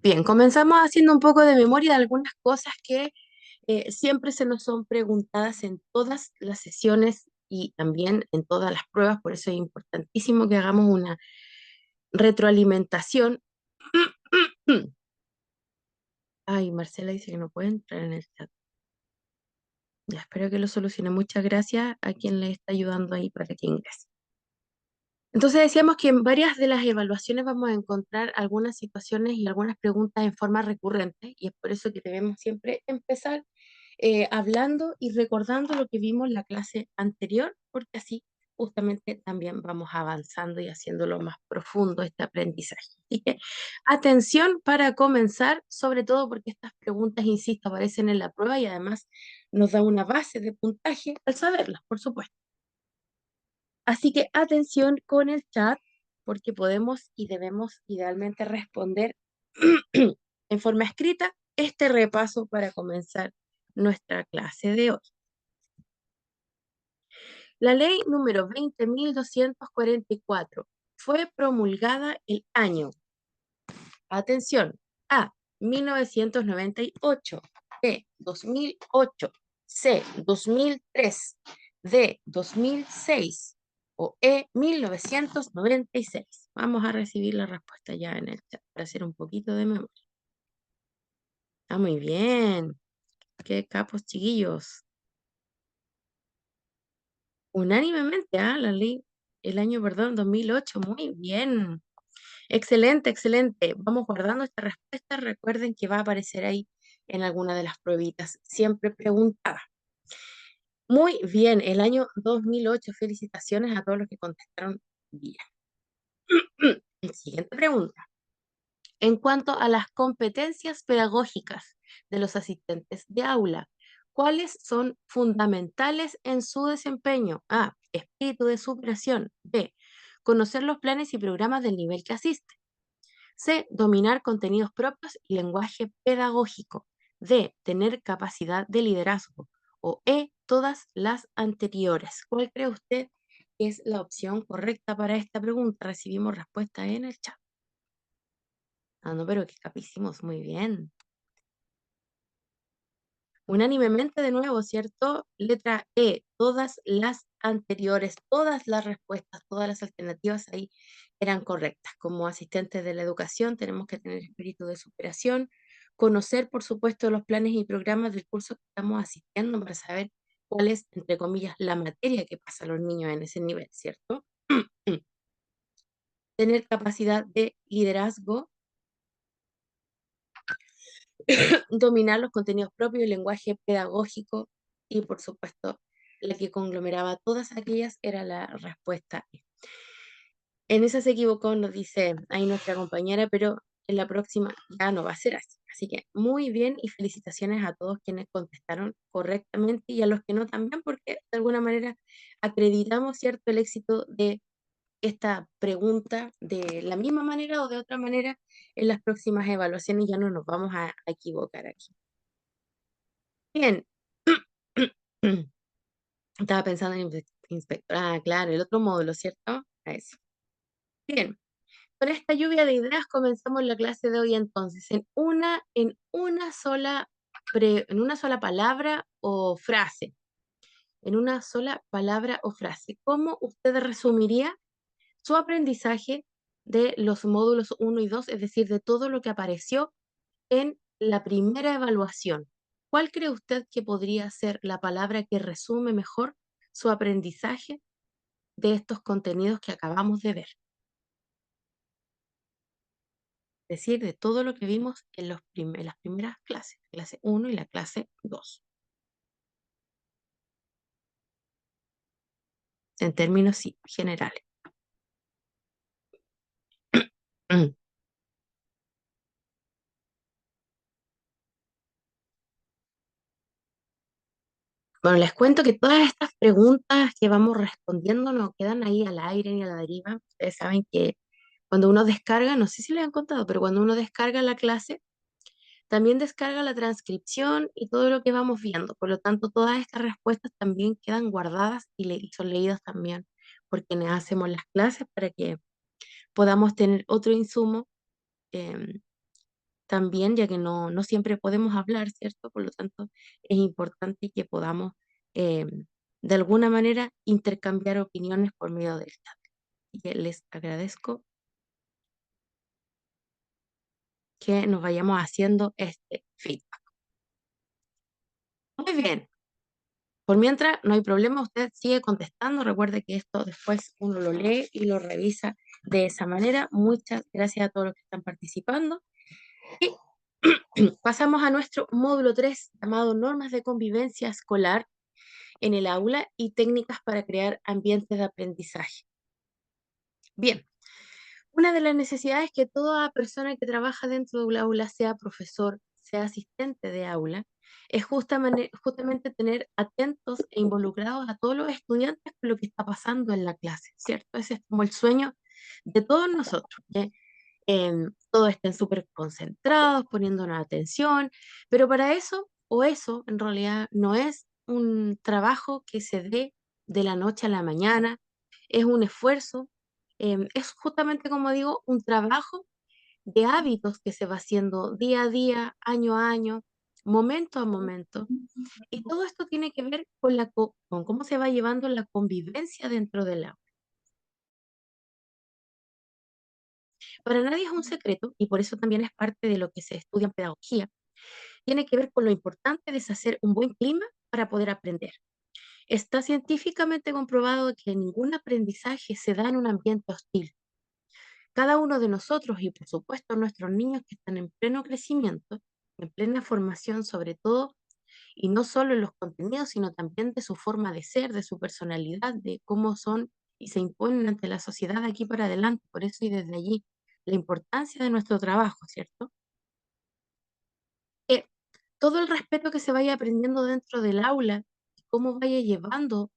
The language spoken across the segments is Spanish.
Bien, comenzamos haciendo un poco de memoria de algunas cosas que siempre se nos son preguntadas en todas las sesiones y también en todas las pruebas, por eso es importantísimo que hagamos una retroalimentación. Ay, Marcela dice que no puede entrar en el chat. Ya espero que lo solucione. Muchas gracias a quien le está ayudando ahí para que ingrese. Entonces decíamos que en varias de las evaluaciones vamos a encontrar algunas situaciones y algunas preguntas en forma recurrente y es por eso que debemos siempre empezar hablando y recordando lo que vimos en la clase anterior, porque así justamente también vamos avanzando y haciéndolo más profundo este aprendizaje. Así que atención para comenzar, sobre todo porque estas preguntas, insisto, aparecen en la prueba y además nos da una base de puntaje al saberlas, por supuesto. Así que atención con el chat, porque podemos y debemos idealmente responder en forma escrita este repaso para comenzar nuestra clase de hoy. La ley número 20.244 fue promulgada el año, atención, A, 1998, B, 2008, C, 2003, D, 2006 o E, 1996. Vamos a recibir la respuesta ya en el chat para hacer un poquito de memoria. Ah, muy bien. Qué capos, chiquillos. Unánimemente, la ley, el año, perdón, 2008. Muy bien. Excelente, excelente. Vamos guardando esta respuesta. Recuerden que va a aparecer ahí en alguna de las pruebitas, siempre preguntada. Muy bien, el año 2008. Felicitaciones a todos los que contestaron bien. Siguiente pregunta. En cuanto a las competencias pedagógicas de los asistentes de aula, ¿cuáles son fundamentales en su desempeño? A, espíritu de superación. B, conocer los planes y programas del nivel que asiste. C, dominar contenidos propios y lenguaje pedagógico. D, tener capacidad de liderazgo. O E, todas las anteriores. ¿Cuál cree usted que es la opción correcta para esta pregunta? Recibimos respuesta en el chat. Ah, no, pero qué capísimos, muy bien. Unánimemente de nuevo, ¿cierto? Letra E, todas las anteriores, todas las respuestas, todas las alternativas ahí eran correctas. Como asistentes de la educación tenemos que tener espíritu de superación, conocer, por supuesto, los planes y programas del curso que estamos asistiendo para saber cuál es, entre comillas, la materia que pasa a los niños en ese nivel, ¿cierto? Tener capacidad de liderazgo, dominar los contenidos propios, el lenguaje pedagógico y, por supuesto, la que conglomeraba todas aquellas era la respuesta E. En esa se equivocó, nos dice ahí nuestra compañera, pero en la próxima ya no va a ser así. Así que muy bien y felicitaciones a todos quienes contestaron correctamente y a los que no también, porque de alguna manera acreditamos, ¿cierto?, el éxito de esta pregunta de la misma manera o de otra manera en las próximas evaluaciones, ya no nos vamos a equivocar aquí. Bien. Estaba pensando en inspector. Ah, claro, el otro módulo, ¿cierto? A eso. Bien. Con esta lluvia de ideas comenzamos la clase de hoy entonces, en una sola palabra o frase. En una sola palabra o frase. ¿Cómo usted resumiría su aprendizaje de los módulos 1 y 2, es decir, de todo lo que apareció en la primera evaluación? ¿Cuál cree usted que podría ser la palabra que resume mejor su aprendizaje de estos contenidos que acabamos de ver? Es decir, de todo lo que vimos en en las primeras clases, la clase 1 y la clase 2, en términos sí, generales. Bueno, les cuento que todas estas preguntas que vamos respondiendo no quedan ahí al aire ni a la deriva. Ustedes saben que cuando uno descarga, no sé si les han contado, pero cuando uno descarga la clase, también descarga la transcripción y todo lo que vamos viendo. Por lo tanto, todas estas respuestas también quedan guardadas y son leídas también por quienes hacemos las clases para que podamos tener otro insumo, em, también, ya que no siempre podemos hablar, ¿cierto? Por lo tanto, es importante que podamos, de alguna manera, intercambiar opiniones por medio del chat. Y que les agradezco que nos vayamos haciendo este feedback. Muy bien. Por mientras, no hay problema, usted sigue contestando. Recuerde que esto después uno lo lee y lo revisa de esa manera. Muchas gracias a todos los que están participando. Y pasamos a nuestro módulo 3, llamado Normas de Convivencia Escolar en el aula y técnicas para crear ambientes de aprendizaje. Bien, una de las necesidades que toda persona que trabaja dentro de un aula, sea profesor, sea asistente de aula, es justamente tener atentos e involucrados a todos los estudiantes con lo que está pasando en la clase, ¿cierto? Ese es como el sueño de todos nosotros, que todos estén súper concentrados, poniéndonos atención, pero para eso, o eso en realidad no es un trabajo que se dé de la noche a la mañana, es un esfuerzo, es justamente, como digo, un trabajo de hábitos que se va haciendo día a día, año a año, momento a momento, y todo esto tiene que ver con, con cómo se va llevando la convivencia dentro del aula. Para nadie es un secreto, y por eso también es parte de lo que se estudia en pedagogía, tiene que ver con lo importante de hacer un buen clima para poder aprender. Está científicamente comprobado que ningún aprendizaje se da en un ambiente hostil. Cada uno de nosotros y por supuesto nuestros niños que están en pleno crecimiento, en plena formación sobre todo, y no solo en los contenidos, sino también de su forma de ser, de su personalidad, de cómo son y se imponen ante la sociedad de aquí para adelante. Por eso y desde allí la importancia de nuestro trabajo, ¿cierto? Que todo el respeto que se vaya aprendiendo dentro del aula, y cómo vaya llevando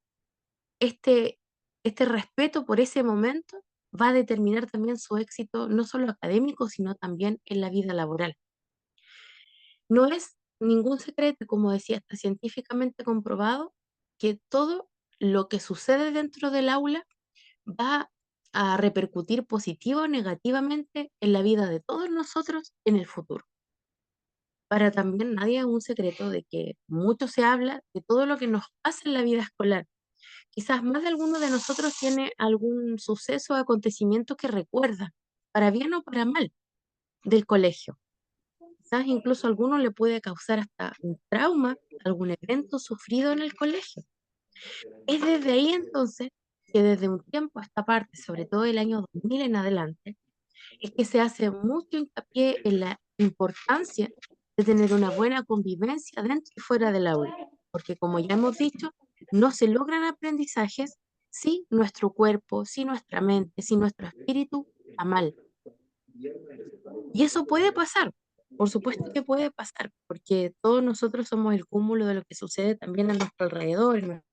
este, este respeto por ese momento, va a determinar también su éxito, no solo académico, sino también en la vida laboral. No es ningún secreto, como decía, está científicamente comprobado que todo lo que sucede dentro del aula va a repercutir positivo o negativamente en la vida de todos nosotros en el futuro. Para también nadie es un secreto de que mucho se habla de todo lo que nos pasa en la vida escolar. Quizás más de alguno de nosotros tiene algún suceso o acontecimiento que recuerda, para bien o para mal, del colegio. Quizás incluso a alguno le puede causar hasta un trauma, algún evento sufrido en el colegio. Es desde ahí entonces que desde un tiempo a esta parte, sobre todo el año 2000 en adelante, es que se hace mucho hincapié en la importancia de tener una buena convivencia dentro y fuera del aula, porque como ya hemos dicho, no se logran aprendizajes si nuestro cuerpo, si nuestra mente, si nuestro espíritu está mal. Y eso puede pasar, por supuesto que puede pasar, porque todos nosotros somos el cúmulo de lo que sucede también a nuestro alrededor, en nuestra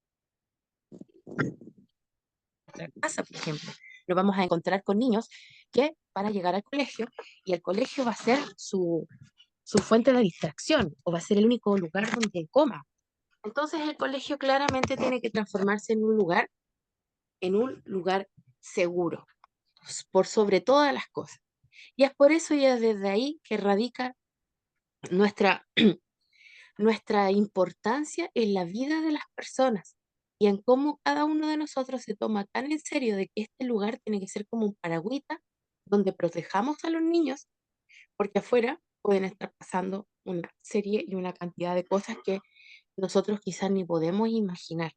casa, por ejemplo. Nos vamos a encontrar con niños que van a llegar al colegio y el colegio va a ser su fuente de distracción o va a ser el único lugar donde coma. Entonces el colegio claramente tiene que transformarse en un lugar seguro, por sobre todas las cosas. Y es por eso ya desde ahí que radica nuestra, nuestra importancia en la vida de las personas y en cómo cada uno de nosotros se toma tan en serio de que este lugar tiene que ser como un paragüita donde protejamos a los niños, porque afuera pueden estar pasando una serie y una cantidad de cosas que nosotros quizás ni podemos imaginar.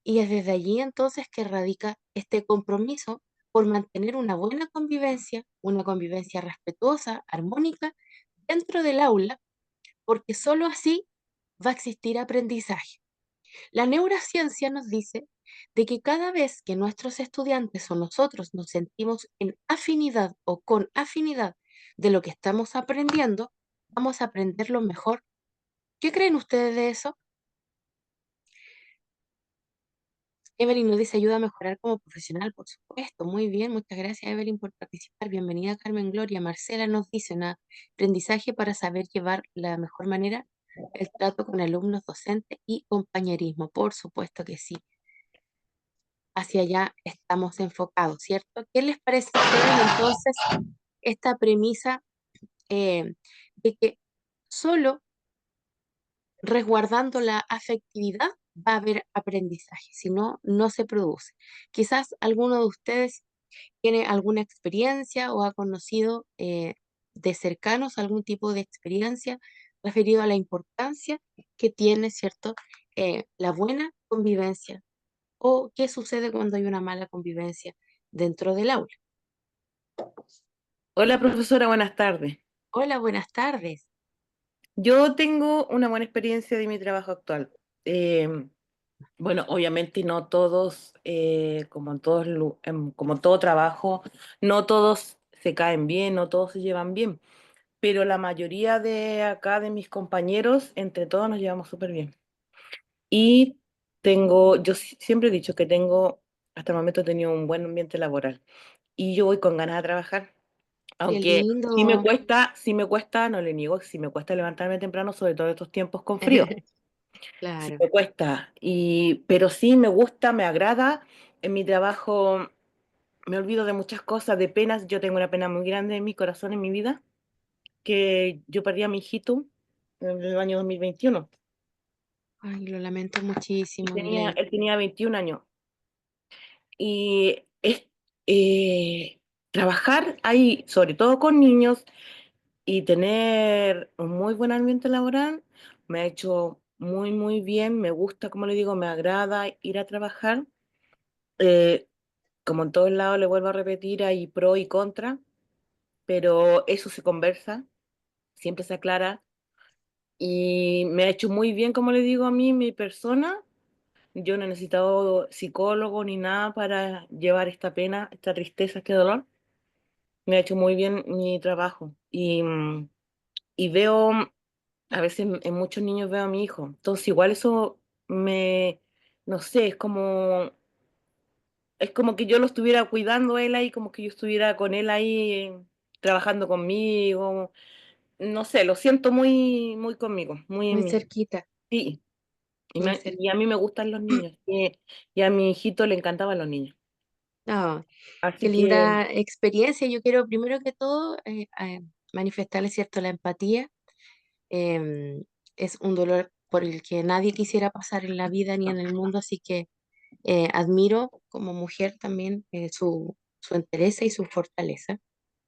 Y es desde allí entonces que radica este compromiso por mantener una convivencia respetuosa, armónica, dentro del aula, porque solo así va a existir aprendizaje. La neurociencia nos dice de que cada vez que nuestros estudiantes o nosotros nos sentimos en afinidad o con afinidad de lo que estamos aprendiendo, vamos a aprenderlo mejor. ¿Qué creen ustedes de eso? Evelyn nos dice, ayuda a mejorar como profesional, por supuesto. Muy bien, muchas gracias, Evelyn, por participar. Bienvenida, Carmen Gloria. Marcela nos dice, un aprendizaje para saber llevar la mejor manera el trato con alumnos, docentes y compañerismo. Por supuesto que sí. Hacia allá estamos enfocados, ¿cierto? ¿Qué les parece a ustedes entonces esta premisa de que solo resguardando la afectividad va a haber aprendizaje, si no, no se produce. Quizás alguno de ustedes tiene alguna experiencia o ha conocido de cercanos algún tipo de experiencia referido a la importancia que tiene, ¿cierto? La buena convivencia o qué sucede cuando hay una mala convivencia dentro del aula. Hola profesora, buenas tardes. Hola, buenas tardes. Yo tengo una buena experiencia de mi trabajo actual. Eh, bueno, obviamente no todos, como en todos, como en todo trabajo, no todos se caen bien, no todos se llevan bien, pero la mayoría de acá, de mis compañeros, entre todos nos llevamos súper bien. Y siempre he dicho que tengo, hasta el momento he tenido un buen ambiente laboral y yo voy con ganas de trabajar. Qué Aunque lindo. sí me cuesta, no le niego, sí me cuesta levantarme temprano, sobre todo estos tiempos con frío. Sí Claro, me cuesta, pero sí me gusta, me agrada. En mi trabajo me olvido de muchas cosas, de penas. Yo tengo una pena muy grande en mi corazón, en mi vida, que yo perdí a mi hijito en el año 2021. ay, lo lamento muchísimo, Milena. Él tenía 21 años. Y es, eh, trabajar ahí, sobre todo con niños, y tener un muy buen ambiente laboral me ha hecho muy, muy bien. Me gusta, como le digo, me agrada ir a trabajar. Eh, Como en todos lados, le vuelvo a repetir, hay pro y contra, pero eso se conversa, siempre se aclara. Y me ha hecho muy bien, como le digo a mí, mi persona. Yo no he necesitado psicólogo ni nada para llevar esta pena, esta tristeza, este dolor. Me ha hecho muy bien mi trabajo. Y veo, a veces en muchos niños veo a mi hijo. Entonces, igual eso me, no sé, es como que yo lo estuviera cuidando a él ahí, como que yo estuviera con él ahí, trabajando conmigo. No sé, lo siento muy, muy conmigo, muy en Muy mí. cerquita, Sí, muy y a cerquita. mí me gustan los niños. Y a mi hijito le encantaban los niños. Ah, qué Así que, linda experiencia. Yo quiero primero que todo manifestarle, ¿cierto?, la empatía. Em, es un dolor por el que nadie quisiera pasar en la vida ni en el mundo, así que admiro como mujer también su entereza y su fortaleza.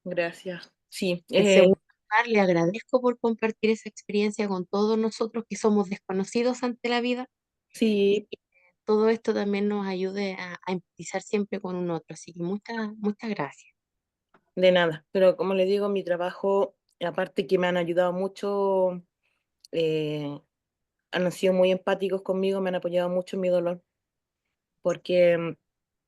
gracias. Sí, En segundo lugar, le agradezco por compartir esa experiencia con todos nosotros que somos desconocidos ante la vida y sí, que todo esto también nos ayude a empatizar siempre con un otro. Así que muchas, muchas gracias. de nada. Pero como le digo, mi trabajo, aparte que me han ayudado mucho, eh, han sido muy empáticos conmigo, me han apoyado mucho en mi dolor, porque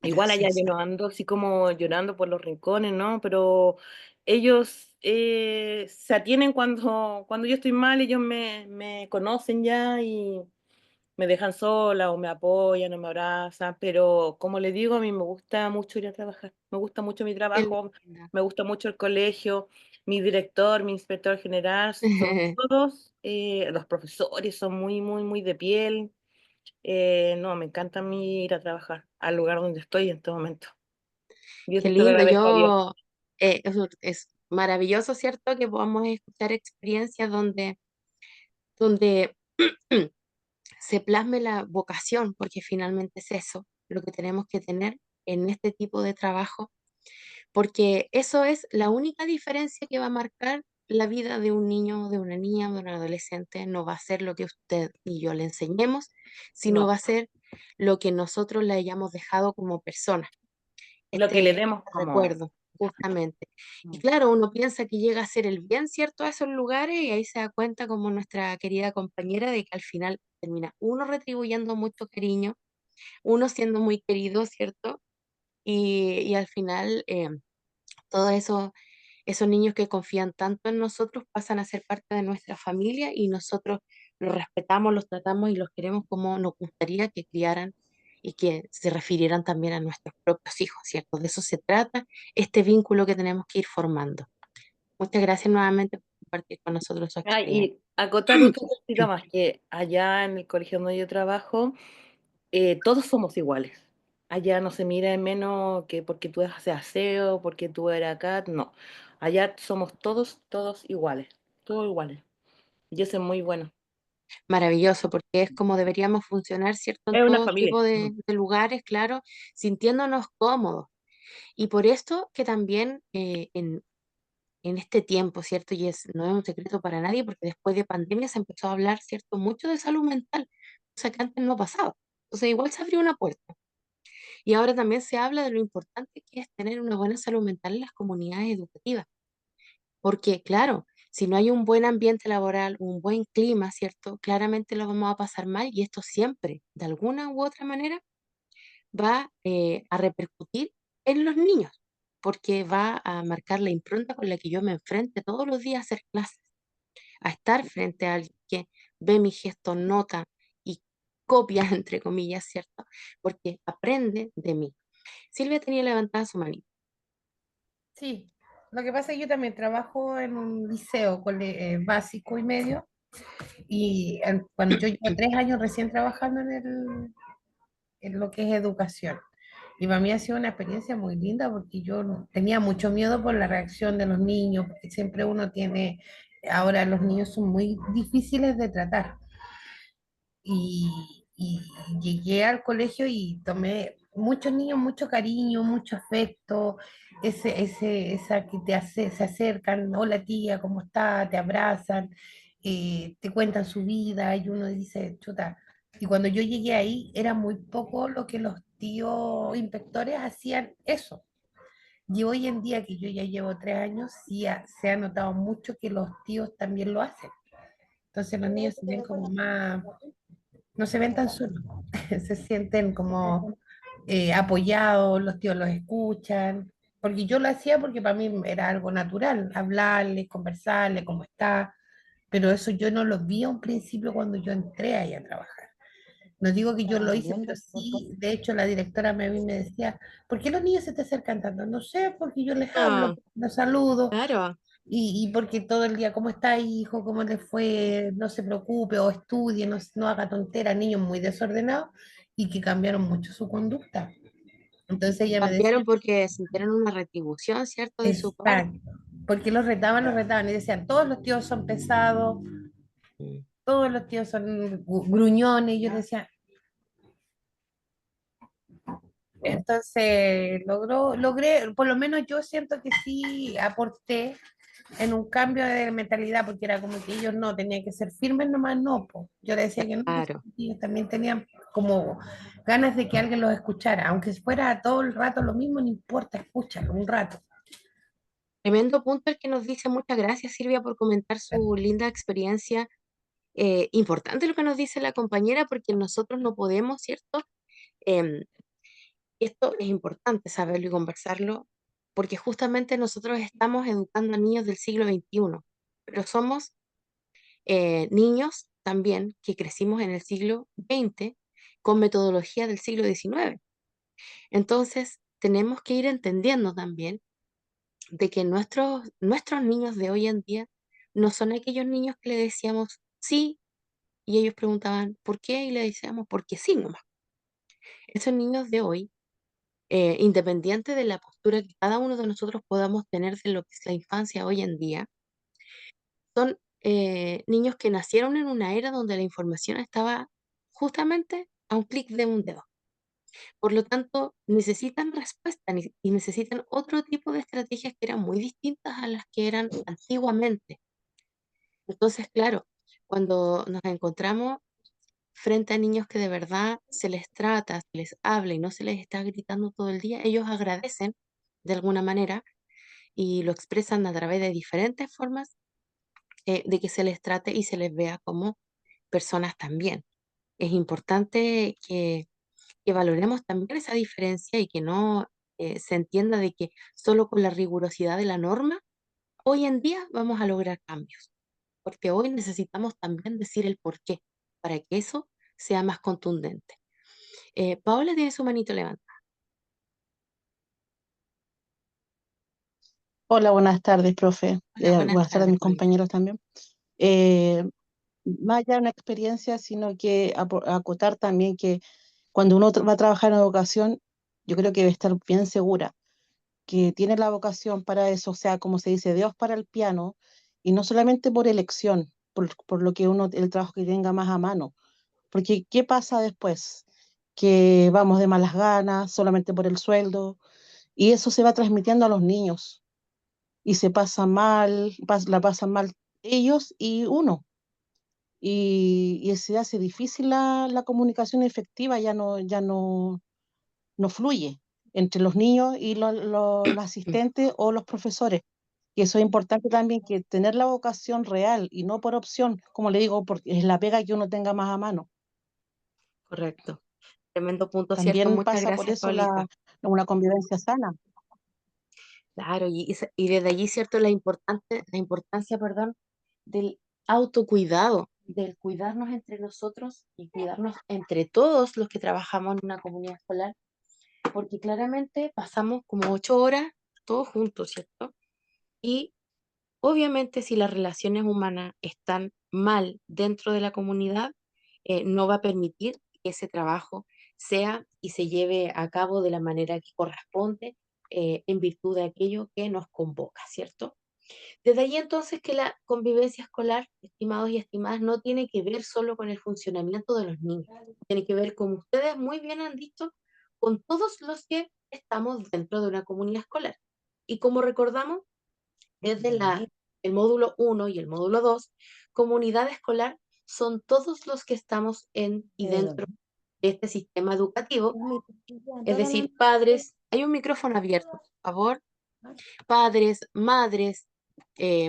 igual allá yo Gracias. no ando así como llorando por los rincones, ¿no? Pero ellos se atienen cuando yo estoy mal, ellos me conocen ya y me dejan sola o me apoyan o me abrazan, pero como le digo, a mí me gusta mucho ir a trabajar, me gusta mucho mi Qué trabajo, linda. me gusta mucho el colegio, mi director, mi inspector general, son todos, los profesores son muy, muy, muy de piel. No, me encanta a mí ir a trabajar al lugar donde estoy en este momento. Yo Qué se lo lindo. agradezco a Dios. Es maravilloso, ¿cierto? Que podamos escuchar experiencias donde se plasme la vocación, porque finalmente es eso lo que tenemos que tener en este tipo de trabajo, porque eso es la única diferencia que va a marcar la vida de un niño, de una niña, de un adolescente. No va a ser lo que usted y yo le enseñemos, sino va No, a ser lo que nosotros le hayamos dejado como persona, lo que le este demos como... recuerdo, justamente. Y mm, claro, uno piensa que llega a ser el bien, ¿cierto?, a esos lugares y ahí se da cuenta como nuestra querida compañera de que al final termina uno retribuyendo mucho cariño, uno siendo muy querido, ¿cierto? Y al final todos esos niños que confían tanto en nosotros pasan a ser parte de nuestra familia y nosotros los respetamos, los tratamos y los queremos como nos gustaría que criaran y que se refirieran también a nuestros propios hijos, ¿cierto? De eso se trata este vínculo que tenemos que ir formando. Muchas gracias nuevamente por compartir con nosotros su Ah, experiencia. y acotar otra cosita más, que allá en el colegio donde yo trabajo, todos somos iguales. Allá no se mira en menos que porque tú haces aseo, porque tú eres acá, no. Allá somos todos iguales, todos iguales. Y eso es muy bueno. Maravilloso, porque es como deberíamos funcionar, ¿cierto? En Es una todo familia. tipo Mm. de lugares, claro, sintiéndonos cómodos. Y por esto que también en este tiempo, ¿cierto? Y no es un secreto para nadie, porque después de pandemia se empezó a hablar, ¿cierto? Mucho de salud mental, cosa que antes no pasaba. Entonces igual se abrió una puerta. Y ahora también se habla de lo importante que es tener una buena salud mental en las comunidades educativas. Porque, claro, si no hay un buen ambiente laboral, un buen clima, ¿cierto? Claramente lo vamos a pasar mal y esto siempre, de alguna u otra manera, va a repercutir en los niños, porque va a marcar la impronta con la que yo me enfrente todos los días a hacer clases, a estar frente a alguien que ve mis gestos, nota y copia, entre comillas, ¿cierto? Porque aprende de mí. Silvia tenía levantada su manito. Sí, lo que pasa es que yo también trabajo en un liceo básico y medio, y cuando yo llevo 3 años recién trabajando en lo que es educación. Y para mí ha sido una experiencia muy linda porque yo tenía mucho miedo por la reacción de los niños, porque siempre uno tiene, ahora los niños son muy difíciles de tratar. Y llegué al colegio y tomé muchos niños, mucho cariño, mucho afecto, esa que se acercan, hola tía, ¿cómo está? Te abrazan, te cuentan su vida y uno dice, chuta. Y cuando yo llegué ahí era muy poco lo que los tíos inspectores hacían eso. Y hoy en día que yo ya llevo 3 años, sí se ha notado mucho que los tíos también lo hacen. Entonces los niños se ven como más, no se ven tan solos, se sienten como apoyados, los tíos los escuchan, porque yo lo hacía porque para mí era algo natural, hablarle, conversarle, cómo está, pero eso yo no lo vi a un principio cuando yo entré ahí a trabajar. No digo que yo lo hice, pero sí, de hecho la directora a mí me decía, ¿por qué los niños se te acercan tanto? No sé, porque yo les hablo, Ah, los saludo, claro. y porque todo el día, ¿cómo está hijo? ¿Cómo le fue? No se preocupe o estudie, no haga tonteras, niños muy desordenados y que cambiaron mucho su conducta. Entonces ella me decía, Cambiaron porque sintieron una retribución, ¿cierto? De su parte. exacto, porque los retaban y decían, todos los tíos son pesados, Mm. todos los tíos son gruñones, y yo decía, entonces logré, por lo menos yo siento que sí aporté en un cambio de mentalidad, porque era como que ellos no, tenían que ser firmes nomás, no, po. Yo le decía que no, que Claro. ellos también tenían como ganas de que alguien los escuchara, aunque fuera todo el rato lo mismo, no importa, escúchalo un rato. Tremendo punto el que nos dice. Muchas gracias, Silvia, por comentar su linda experiencia. Importante lo que nos dice la compañera, porque nosotros no podemos, ¿cierto? Em, Esto es importante saberlo y conversarlo, porque justamente nosotros estamos educando a niños del siglo XXI, pero somos niños también que crecimos en el siglo XX con metodología del siglo XIX. Entonces, tenemos que ir entendiendo también de que nuestros niños de hoy en día no son aquellos niños que le decíamos sí y ellos preguntaban ¿por qué? Y le decíamos porque sí nomás. Esos niños de hoy, independiente de la postura que cada uno de nosotros podamos tener de lo que es la infancia hoy en día, son niños que nacieron en una era donde la información estaba justamente a un clic de un dedo. Por lo tanto, necesitan respuesta y necesitan otro tipo de estrategias que eran muy distintas a las que eran antiguamente. Entonces, claro, cuando nos encontramos frente a niños que de verdad se les trata, se les habla y no se les está gritando todo el día, ellos agradecen de alguna manera y lo expresan a través de diferentes formas de que se les trate y se les vea como personas también. Es importante que valoremos también esa diferencia y que no se entienda de que solo con la rigurosidad de la norma, hoy en día vamos a lograr cambios, porque hoy necesitamos también decir el por qué, para que eso sea más contundente. Paola tiene su manito levantada. Hola, buenas tardes, profe. Hola, buenas Buenas tardes a tardes, mis Paulita. compañeros también. Eh, Más allá de una experiencia, sino que acotar también que cuando uno va a trabajar en educación, yo creo que debe estar bien segura, que tiene la vocación para eso, o sea, como se dice, Dios para el piano, y no solamente por elección, por lo que uno, el trabajo que tenga más a mano, porque ¿qué pasa después? Que vamos de malas ganas, solamente por el sueldo, y eso se va transmitiendo a los niños, y se pasa mal, la pasan mal ellos y uno, y se hace difícil la comunicación efectiva, no fluye entre los niños y los asistentes o los profesores. Y eso es importante también, que tener la vocación real y no por opción, como le digo, porque es la pega que uno tenga más a mano. Correcto. Tremendo punto, ¿cierto? También Muchas pasa por gracias, eso Paulita. una convivencia sana. Claro, y desde allí, ¿cierto? La importancia, perdón, del autocuidado, del cuidarnos entre nosotros y cuidarnos entre todos los que trabajamos en una comunidad escolar, porque claramente pasamos como 8 horas todos juntos, ¿cierto? Y obviamente si las relaciones humanas están mal dentro de la comunidad, no va a permitir que ese trabajo sea y se lleve a cabo de la manera que corresponde, en virtud de aquello que nos convoca, ¿cierto? Desde ahí entonces que la convivencia escolar, estimados y estimadas, no tiene que ver solo con el funcionamiento de los niños, tiene que ver, como ustedes muy bien han dicho, con todos los que estamos dentro de una comunidad escolar. Y como recordamos, desde el módulo 1 y el módulo 2, comunidad escolar son todos los que estamos en y dentro de este sistema educativo, es decir, padres, hay un micrófono abierto, por favor, padres, madres,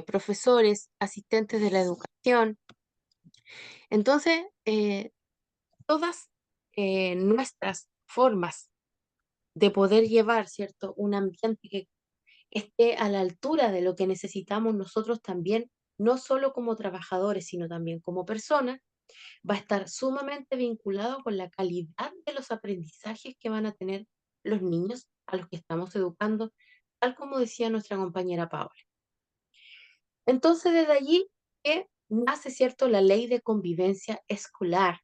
profesores, asistentes de la educación. Entonces, todas nuestras formas de poder llevar, ¿cierto?, un ambiente que esté a la altura de lo que necesitamos nosotros también, no solo como trabajadores, sino también como personas, va a estar sumamente vinculado con la calidad de los aprendizajes que van a tener los niños a los que estamos educando, tal como decía nuestra compañera Paola. Entonces, desde allí que nace, ¿cierto?, la ley de convivencia escolar,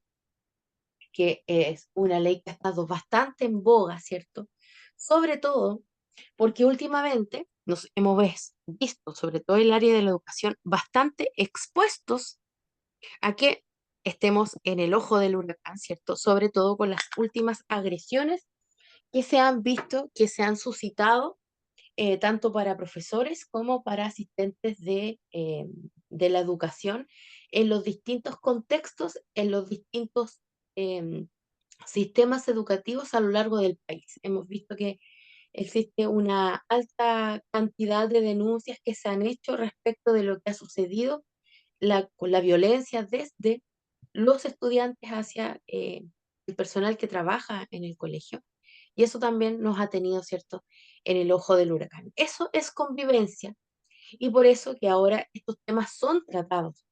que es una ley que ha estado bastante en boga, ¿cierto? Sobre todo porque últimamente nos hemos visto, sobre todo en el área de la educación, bastante expuestos a que estemos en el ojo del huracán, ¿cierto? Sobre todo con las últimas agresiones que se han visto, que se han suscitado, tanto para profesores como para asistentes de la educación en los distintos contextos, en los distintos em, sistemas educativos a lo largo del país. Hemos visto que existe una alta cantidad de denuncias que se han hecho respecto de lo que ha sucedido con la violencia desde los estudiantes hacia el personal que trabaja en el colegio. Y eso también nos ha tenido, ¿cierto?, en el ojo del huracán. Eso es convivencia y por eso que ahora estos temas son tratados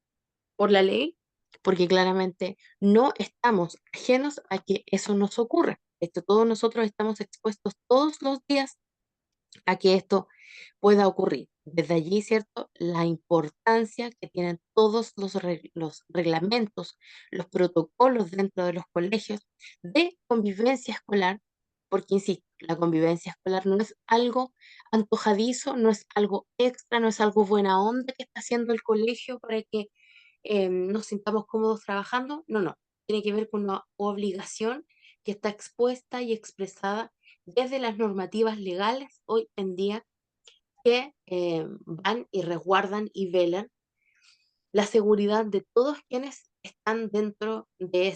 por la ley, porque claramente no estamos ajenos a que eso nos ocurra. Esto, todos nosotros estamos expuestos todos los días a que esto pueda ocurrir. Desde allí, ¿cierto? La importancia que tienen todos los reglamentos, los protocolos dentro de los colegios de convivencia escolar, porque, insisto, la convivencia escolar no es algo antojadizo, no es algo extra, no es algo buena onda que está haciendo el colegio para que nos sintamos cómodos trabajando. No, no. Tiene que ver con una obligación que está expuesta y expresada desde las normativas legales hoy en día que van y resguardan y velan la seguridad de todos quienes están dentro de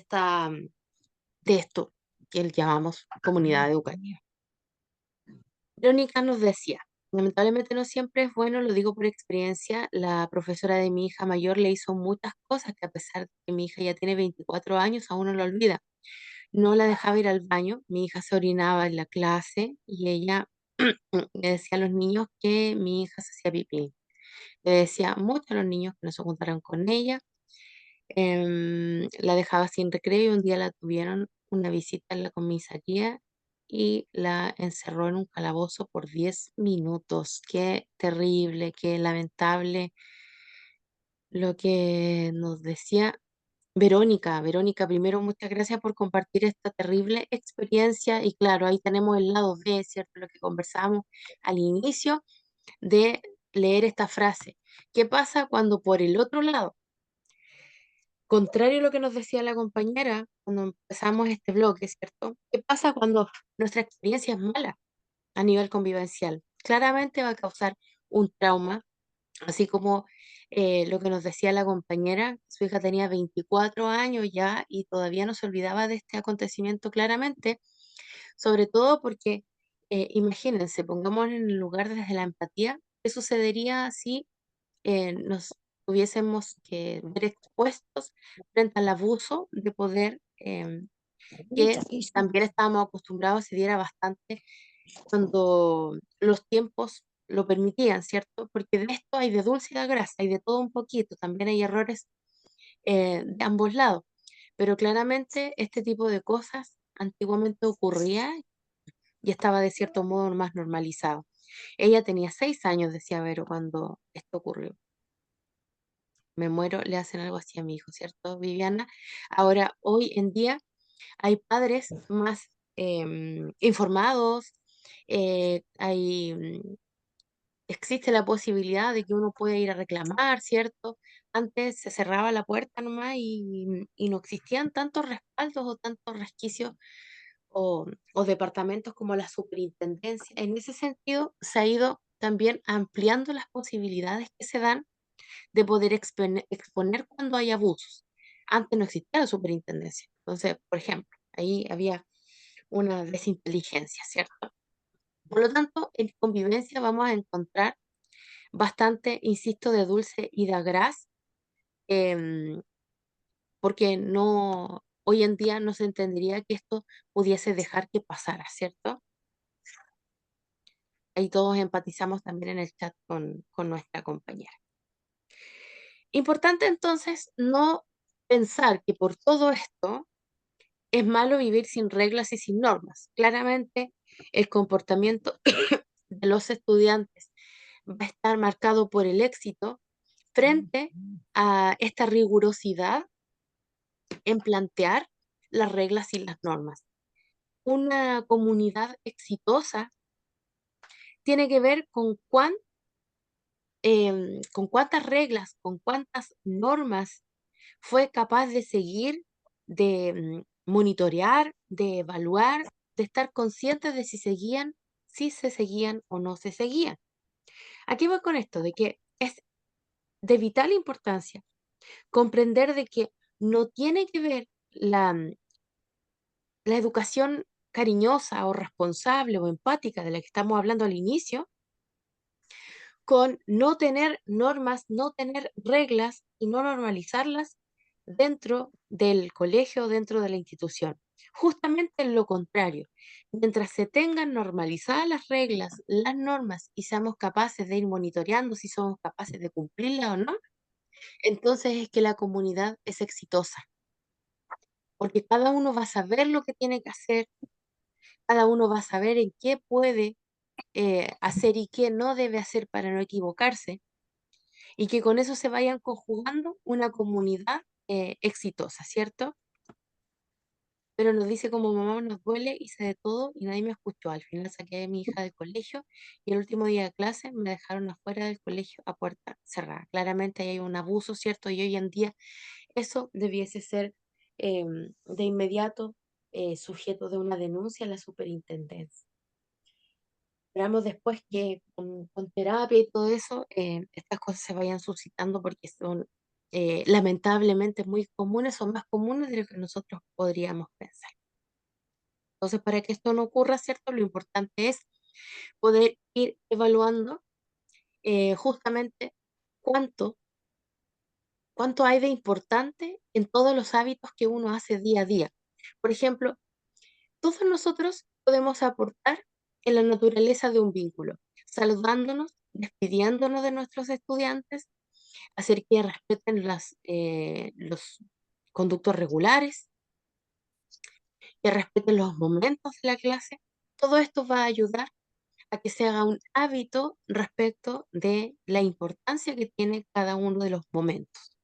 esto que llamamos comunidad educativa. Verónica nos decía, lamentablemente no siempre es bueno, lo digo por experiencia, la profesora de mi hija mayor le hizo muchas cosas que, a pesar de que mi hija ya tiene 24 años, aún no lo olvida. No la dejaba ir al baño, mi hija se orinaba en la clase y ella le decía a los niños que mi hija se hacía pipí. Le decía mucho a los niños que no se juntaran con ella. La dejaba sin recreo y un día la tuvieron una visita en la comisaría y la encerró en un calabozo por 10 minutos. Qué terrible, qué lamentable lo que nos decía. Verónica, primero muchas gracias por compartir esta terrible experiencia y claro, ahí tenemos el lado B, ¿cierto? Lo que conversábamos al inicio de leer esta frase. ¿Qué pasa cuando por el otro lado, contrario a lo que nos decía la compañera cuando empezamos este bloque, ¿cierto? ¿Qué pasa cuando nuestra experiencia es mala a nivel convivencial? Claramente va a causar un trauma, así como lo que nos decía la compañera, su hija tenía 24 años ya y todavía no se olvidaba de este acontecimiento claramente, sobre todo porque, imagínense, pongamos en el lugar desde la empatía, ¿qué sucedería si nos tuviésemos que ver expuestos frente al abuso de poder que también estábamos acostumbrados, se diera bastante cuando los tiempos lo permitían, ¿cierto? Porque de esto hay de dulce y de grasa, hay de todo un poquito, también hay errores de ambos lados, pero claramente este tipo de cosas antiguamente ocurría y estaba de cierto modo más normalizado. Ella tenía 6 años, decía Vero, cuando esto ocurrió. Me muero, le hacen algo así a mi hijo, ¿cierto, Viviana? Ahora, hoy en día hay padres más informados, existe la posibilidad de que uno pueda ir a reclamar, ¿cierto? Antes se cerraba la puerta nomás y no existían tantos respaldos o tantos resquicios o, o departamentos como la superintendencia. En ese sentido, se ha ido también ampliando las posibilidades que se dan de poder exponer cuando hay abusos. Antes no existía la superintendencia. Entonces, por ejemplo, ahí había una desinteligencia, ¿cierto? Por lo tanto, en convivencia vamos a encontrar bastante, insisto, de dulce y de gras, em, porque no, hoy en día no se entendería que esto pudiese dejar que pasara, ¿cierto? Ahí todos empatizamos también en el chat con nuestra compañera. Importante entonces no pensar que por todo esto es malo vivir sin reglas y sin normas. Claramente el comportamiento de los estudiantes va a estar marcado por el éxito frente a esta rigurosidad en plantear las reglas y las normas. Una comunidad exitosa tiene que ver con cuántas reglas, con cuántas normas fue capaz de seguir, de monitorear, de evaluar, de estar conscientes de si se seguían o no se seguían. Aquí voy con esto, de que es de vital importancia comprender de que no tiene que ver la educación cariñosa o responsable o empática de la que estamos hablando al inicio, con no tener normas, no tener reglas y no normalizarlas dentro del colegio, dentro de la institución. Justamente lo contrario, mientras se tengan normalizadas las reglas, las normas y seamos capaces de ir monitoreando si somos capaces de cumplirlas o no, entonces es que la comunidad es exitosa, porque cada uno va a saber lo que tiene que hacer, cada uno va a saber en qué puede hacer y qué no debe hacer para no equivocarse, y que con eso se vayan conjugando una comunidad exitosa, ¿cierto? Pero nos dice como mamá nos duele, hice de todo y nadie me escuchó. Al final saqué a mi hija del colegio y el último día de clase me dejaron afuera del colegio a puerta cerrada. Claramente ahí hay un abuso, ¿cierto? Y hoy en día eso debiese ser de inmediato sujeto de una denuncia a la superintendencia. Esperamos después que con terapia y todo eso, estas cosas se vayan suscitando porque son lamentablemente muy comunes, son más comunes de lo que nosotros podríamos pensar. Entonces, para que esto no ocurra, ¿cierto? Lo importante es poder ir evaluando justamente cuánto, cuánto hay de importante en todos los hábitos que uno hace día a día. Por ejemplo, todos nosotros podemos aportar en la naturaleza de un vínculo, saludándonos, despidiéndonos de nuestros estudiantes, hacer que respeten los conductos regulares, que respeten los momentos de la clase. Todo esto va a ayudar a que se haga un hábito respecto de la importancia que tiene cada uno de los momentos.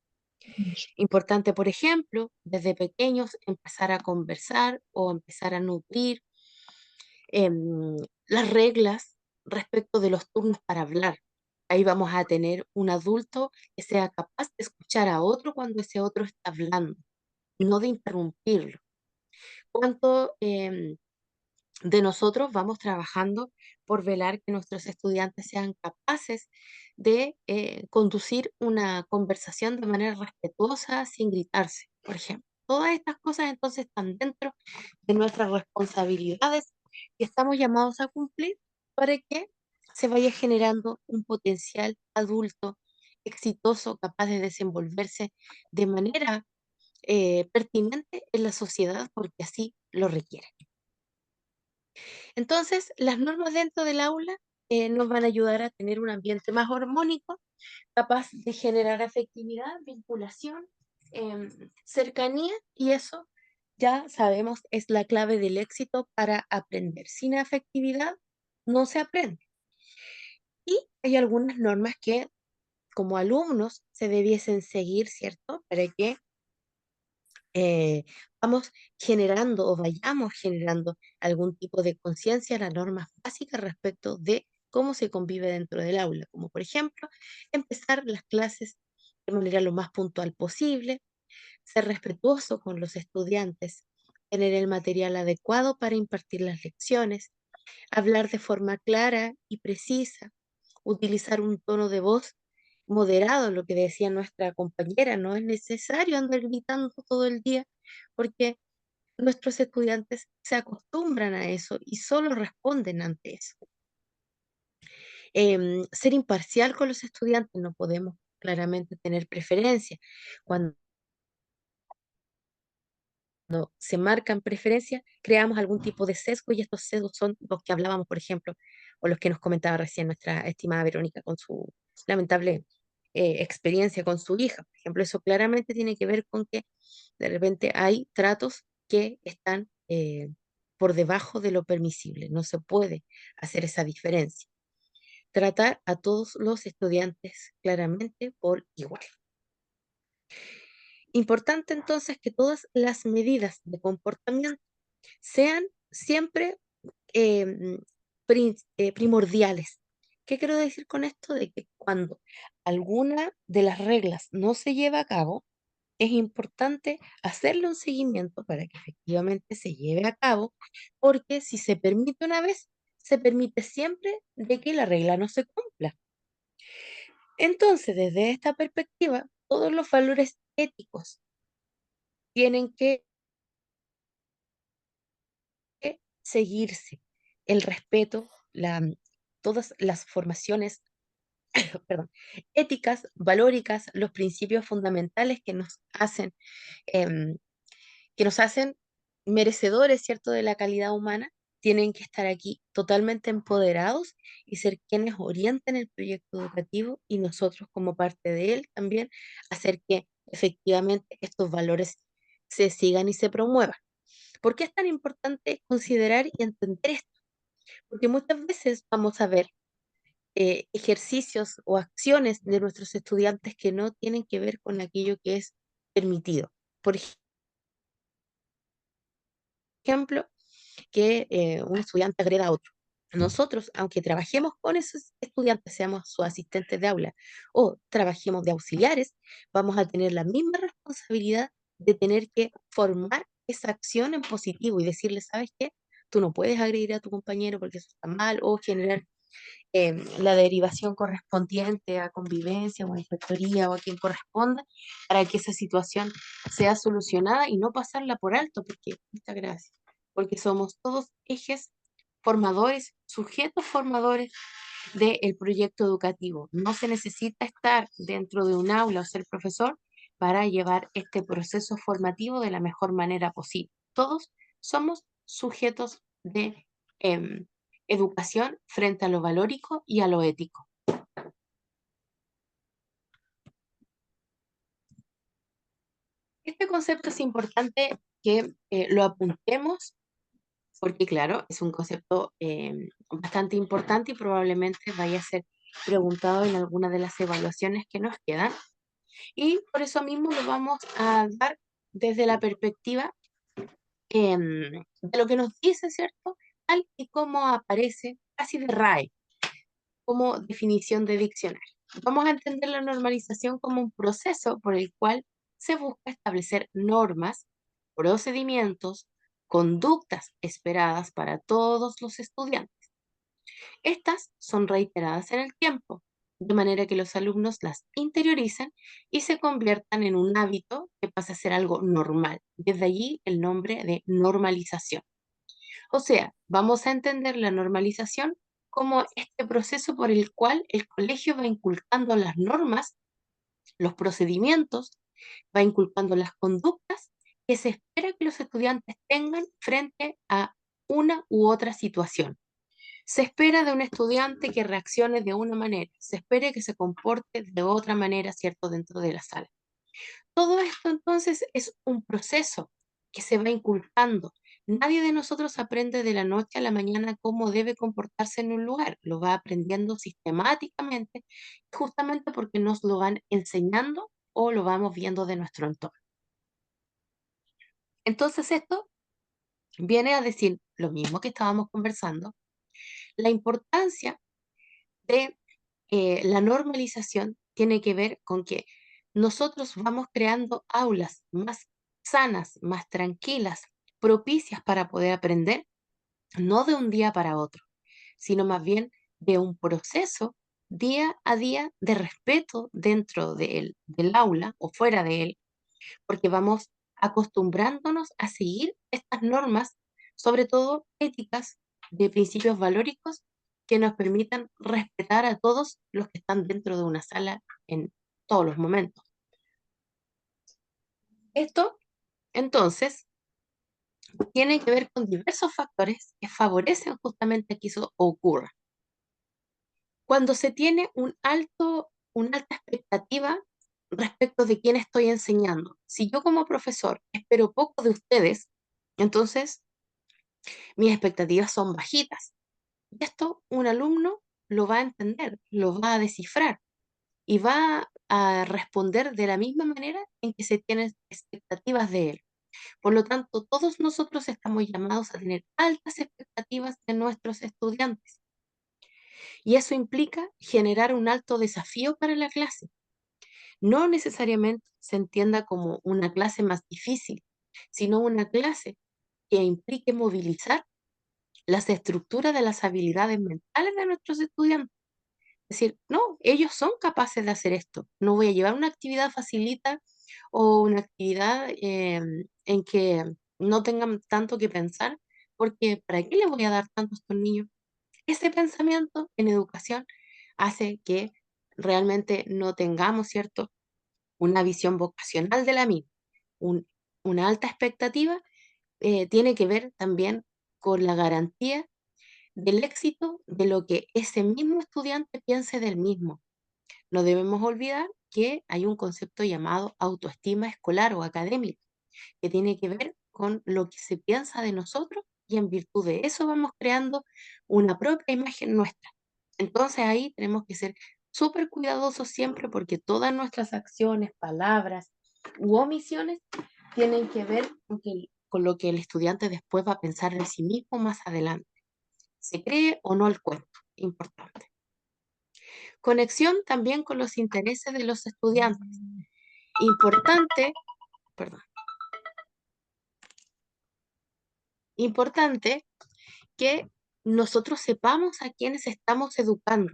Importante, por ejemplo, desde pequeños empezar a conversar o empezar a nutrir las reglas respecto de los turnos para hablar. Ahí vamos a tener un adulto que sea capaz de escuchar a otro cuando ese otro está hablando, no de interrumpirlo. ¿Cuánto de nosotros vamos trabajando por velar que nuestros estudiantes sean capaces de conducir una conversación de manera respetuosa sin gritarse, por ejemplo? Todas estas cosas entonces están dentro de nuestras responsabilidades que estamos llamados a cumplir para que se vaya generando un potencial adulto exitoso, capaz de desenvolverse de manera pertinente en la sociedad porque así lo requiere. Entonces, las normas dentro del aula nos van a ayudar a tener un ambiente más armónico, capaz de generar afectividad, vinculación, cercanía, y eso ya sabemos es la clave del éxito para aprender. Sin afectividad no se aprende. Y hay algunas normas que como alumnos se debiesen seguir, ¿cierto? Para que eh, vamos generando o vayamos generando algún tipo de conciencia, las normas básicas respecto de cómo se convive dentro del aula, como por ejemplo empezar las clases de manera lo más puntual posible, ser respetuoso con los estudiantes, tener el material adecuado para impartir las lecciones, hablar de forma clara y precisa, utilizar un tono de voz moderado, lo que decía nuestra compañera, no es necesario andar gritando todo el día porque nuestros estudiantes se acostumbran a eso y solo responden ante eso. Ser imparcial con los estudiantes, no podemos claramente tener preferencia. Cuando se marcan preferencias, creamos algún tipo de sesgo y estos sesgos son los que hablábamos, por ejemplo, o los que nos comentaba recién nuestra estimada Verónica con su lamentable experiencia con su hija. Por ejemplo, eso claramente tiene que ver con que de repente hay tratos que están por debajo de lo permisible. No se puede hacer esa diferencia. Tratar a todos los estudiantes claramente por igual. Importante entonces que todas las medidas de comportamiento sean siempre em, primordiales. ¿Qué quiero decir con esto? De que cuando alguna de las reglas no se lleva a cabo, es importante hacerle un seguimiento para que efectivamente se lleve a cabo, porque si se permite una vez, se permite siempre de que la regla no se cumpla. Entonces, desde esta perspectiva, todos los valores éticos tienen que seguirse. El respeto, todas las formaciones, perdón, éticas, valóricas, los principios fundamentales em, que nos hacen merecedores, ¿cierto?, de la calidad humana, tienen que estar aquí totalmente empoderados y ser quienes orienten el proyecto educativo y nosotros como parte de él también hacer que efectivamente estos valores se sigan y se promuevan. ¿Por qué es tan importante considerar y entender esto? Porque muchas veces vamos a ver ejercicios o acciones de nuestros estudiantes que no tienen que ver con aquello que es permitido. Por ejemplo, que un estudiante agreda a otro. Nosotros, aunque trabajemos con esos estudiantes, seamos sus asistentes de aula o trabajemos de auxiliares, vamos a tener la misma responsabilidad de tener que formar esa acción en positivo y decirle, ¿sabes qué? Tú no puedes agredir a tu compañero porque eso está mal, o generar la derivación correspondiente a convivencia o a inspectoría o a quien corresponda para que esa situación sea solucionada y no pasarla por alto, porque, muchas gracias, porque somos todos ejes formadores, sujetos formadores del proyecto educativo. No se necesita estar dentro de un aula o ser profesor para llevar este proceso formativo de la mejor manera posible. Todos somos sujetos de educación frente a lo valórico y a lo ético. Este concepto es importante que lo apuntemos porque, claro, es un concepto bastante importante y probablemente vaya a ser preguntado en alguna de las evaluaciones que nos quedan. Y por eso mismo lo vamos a dar desde la perspectiva de lo que nos dice, ¿cierto? Tal y como aparece casi de RAE, como definición de diccionario. Vamos a entender la normalización como un proceso por el cual se busca establecer normas, procedimientos, conductas esperadas para todos los estudiantes. Estas son reiteradas en el tiempo, de manera que los alumnos las interiorizan y se conviertan en un hábito que pasa a ser algo normal. Desde allí el nombre de normalización. O sea, vamos a entender la normalización como este proceso por el cual el colegio va inculcando las normas, los procedimientos, va inculcando las conductas que se espera que los estudiantes tengan frente a una u otra situación. Se espera de un estudiante que reaccione de una manera, se espera que se comporte de otra manera, ¿cierto?, dentro de la sala. Todo esto entonces es un proceso que se va inculcando. Nadie de nosotros aprende de la noche a la mañana cómo debe comportarse en un lugar. Lo va aprendiendo sistemáticamente, justamente porque nos lo van enseñando o lo vamos viendo de nuestro entorno. Entonces esto viene a decir lo mismo que estábamos conversando, la importancia de la normalización tiene que ver con que nosotros vamos creando aulas más sanas, más tranquilas, propicias para poder aprender, no de un día para otro, sino más bien de un proceso día a día de respeto dentro del aula o fuera de él, porque vamos acostumbrándonos a seguir estas normas, sobre todo éticas, de principios valóricos que nos permitan respetar a todos los que están dentro de una sala en todos los momentos. Esto, entonces, tiene que ver con diversos factores que favorecen justamente que eso ocurra. Cuando se tiene una alta expectativa respecto de quién estoy enseñando. Si yo como profesor espero poco de ustedes, entonces mis expectativas son bajitas. Y esto un alumno lo va a entender, lo va a descifrar y va a responder de la misma manera en que se tienen expectativas de él. Por lo tanto, todos nosotros estamos llamados a tener altas expectativas de nuestros estudiantes. Y eso implica generar un alto desafío para la clase. No necesariamente se entienda como una clase más difícil, sino una clase que implique movilizar las estructuras de las habilidades mentales de nuestros estudiantes. Es decir, no, ellos son capaces de hacer esto. No voy a llevar una actividad facilita o una actividad en que no tengan tanto que pensar, porque ¿para qué les voy a dar tanto a estos niños? Ese pensamiento en educación hace que realmente no tengamos, ¿cierto?, una visión vocacional de la misma. Un- una alta expectativa tiene que ver también con la garantía del éxito de lo que ese mismo estudiante piense del mismo. No debemos olvidar que hay un concepto llamado autoestima escolar o académica, que tiene que ver con lo que se piensa de nosotros y en virtud de eso vamos creando una propia imagen nuestra. Entonces ahí tenemos que ser súper cuidadosos siempre porque todas nuestras acciones, palabras u omisiones tienen que ver con lo que el estudiante después va a pensar de sí mismo más adelante. ¿Se cree o no el cuento? Importante. Conexión también con los intereses de los estudiantes. Importante, perdón, importante que nosotros sepamos a quiénes estamos educando.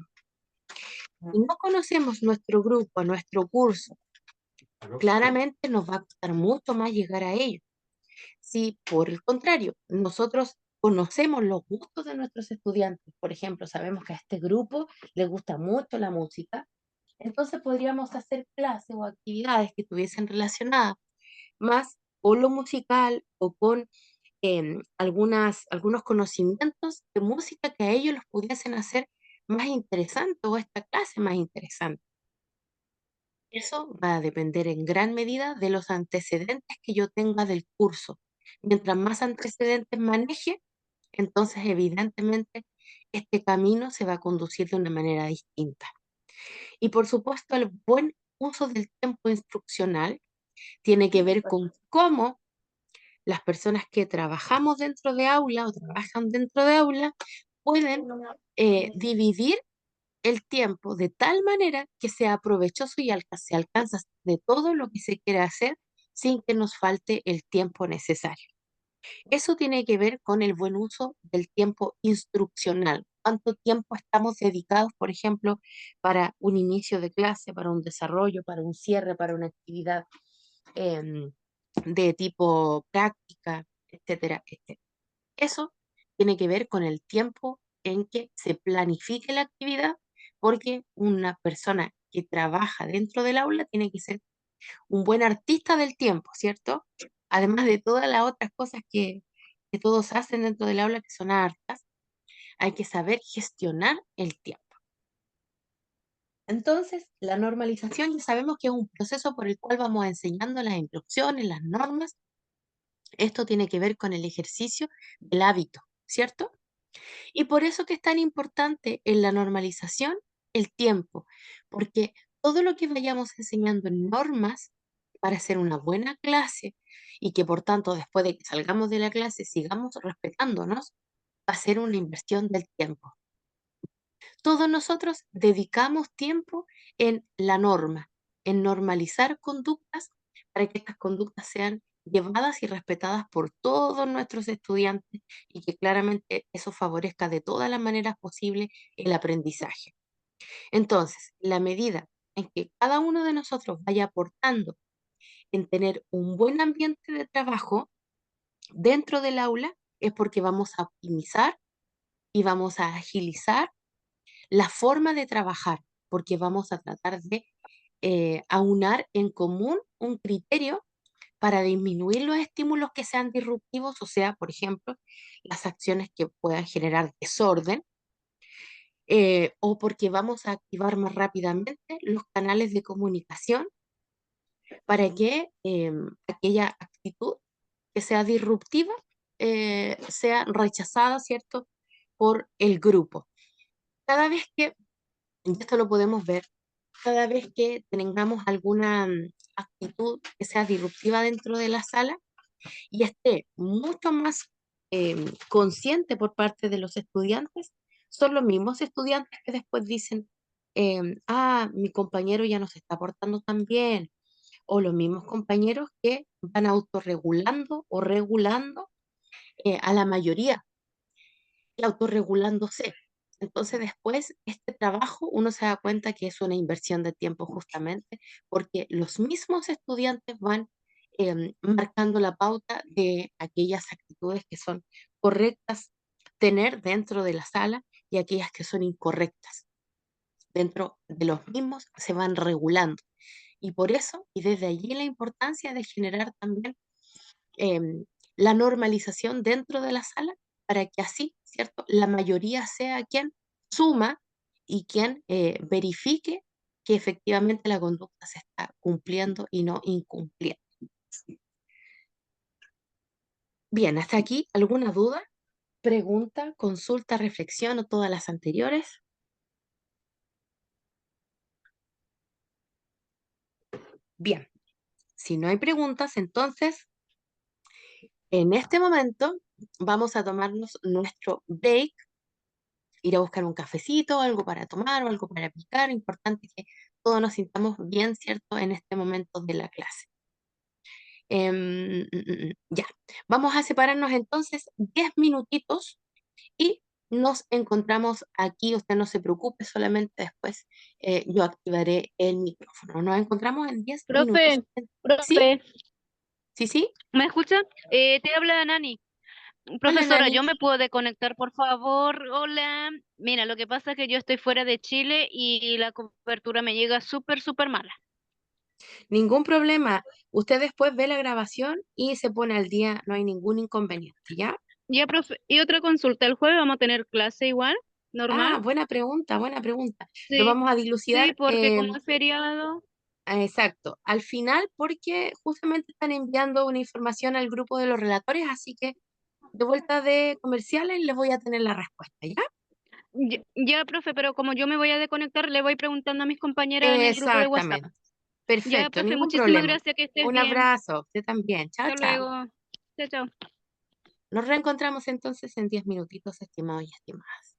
Si no conocemos nuestro grupo, nuestro curso, claramente nos va a costar mucho más llegar a ellos. Si por el contrario, nosotros conocemos los gustos de nuestros estudiantes, por ejemplo, sabemos que a este grupo le gusta mucho la música, entonces podríamos hacer clases o actividades que estuviesen relacionadas más con lo musical o con algunos conocimientos de música que a ellos los pudiesen hacer más interesante o esta clase más interesante. Eso va a depender en gran medida de los antecedentes que yo tenga del curso. Mientras más antecedentes maneje, entonces evidentemente este camino se va a conducir de una manera distinta. Y por supuesto, el buen uso del tiempo instruccional tiene que ver con cómo las personas que trabajamos dentro de aula o trabajan dentro de aula pueden dividir el tiempo de tal manera que sea provechoso y se alcanza de todo lo que se quiere hacer sin que nos falte el tiempo necesario. Eso tiene que ver con el buen uso del tiempo instruccional. ¿Cuánto tiempo estamos dedicados, por ejemplo, para un inicio de clase, para un desarrollo, para un cierre, para una actividad em, de tipo práctica, etcétera, etcétera? Eso tiene que ver con el tiempo en que se planifique la actividad, porque una persona que trabaja dentro del aula tiene que ser un buen artista del tiempo, ¿cierto? Además de todas las otras cosas que todos hacen dentro del aula que son hartas, hay que saber gestionar el tiempo. Entonces, la normalización ya sabemos que es un proceso por el cual vamos enseñando las instrucciones, las normas. Esto tiene que ver con el ejercicio del hábito, ¿cierto? Y por eso que es tan importante en la normalización el tiempo, porque todo lo que vayamos enseñando en normas para hacer una buena clase y que por tanto después de que salgamos de la clase sigamos respetándonos, va a ser una inversión del tiempo. Todos nosotros dedicamos tiempo en la norma, en normalizar conductas para que estas conductas sean llevadas y respetadas por todos nuestros estudiantes y que claramente eso favorezca de todas las maneras posibles el aprendizaje. Entonces, la medida en que cada uno de nosotros vaya aportando en tener un buen ambiente de trabajo dentro del aula, es porque vamos a optimizar y vamos a agilizar la forma de trabajar, porque vamos a tratar de aunar en común un criterio para disminuir los estímulos que sean disruptivos, o sea, por ejemplo, las acciones que puedan generar desorden, o porque vamos a activar más rápidamente los canales de comunicación para que aquella actitud que sea disruptiva sea rechazada, ¿cierto?, por el grupo. Cada vez que, y esto lo podemos ver, cada vez que tengamos alguna actitud que sea disruptiva dentro de la sala y esté mucho más consciente por parte de los estudiantes, son los mismos estudiantes que después dicen, mi compañero ya no se está portando tan bien, o los mismos compañeros que van autorregulando o regulando a la mayoría y autorregulándose. Entonces después este trabajo uno se da cuenta que es una inversión de tiempo justamente porque los mismos estudiantes van marcando la pauta de aquellas actitudes que son correctas tener dentro de la sala y aquellas que son incorrectas. Dentro de los mismos se van regulando. Y por eso, y desde allí la importancia de generar también em, la normalización dentro de la sala para que así, ¿cierto? La mayoría sea quien suma y quien verifique que efectivamente la conducta se está cumpliendo y no incumpliendo. Bien, hasta aquí, ¿alguna duda, pregunta, consulta, reflexión o todas las anteriores? Bien, si no hay preguntas, entonces en este momento vamos a tomarnos nuestro break, ir a buscar un cafecito, algo para tomar o algo para picar. Importante que todos nos sintamos bien, ¿cierto?, en este momento de la clase. Ya, vamos a separarnos entonces 10 minutitos y nos encontramos aquí. Usted no se preocupe, solamente después yo activaré el micrófono. Nos encontramos en 10 minutos. Profe, ¿Sí? profe, ¿Sí, sí? ¿me escucha? Te habla Nani. Hola, Profesora, Nani. ¿yo me puedo desconectar, por favor? Hola. Mira, lo que pasa es que yo estoy fuera de Chile y la cobertura me llega súper, súper mala. Ningún problema. Usted después ve la grabación y se pone al día, no hay ningún inconveniente, ¿ya? Ya, profe, y otra consulta, ¿el jueves vamos a tener clase igual? ¿Normal? Ah, buena pregunta, buena pregunta. Lo Sí, vamos a sí, dilucidar, porque como es feriado, exacto, al final porque justamente están enviando una información al grupo de los relatores, así que de vuelta de comerciales les voy a tener la respuesta, ¿ya? ya, profe, pero como yo me voy a desconectar, le voy preguntando a mis compañeras en el grupo de WhatsApp. Exactamente, Ya, Perfecto, profe, ningún muchísimas problema. gracias, que estés Un bien. abrazo, usted también. Chao, Hasta chao. luego. Chao, chao. Nos reencontramos entonces en 10 minutitos, estimados y estimadas.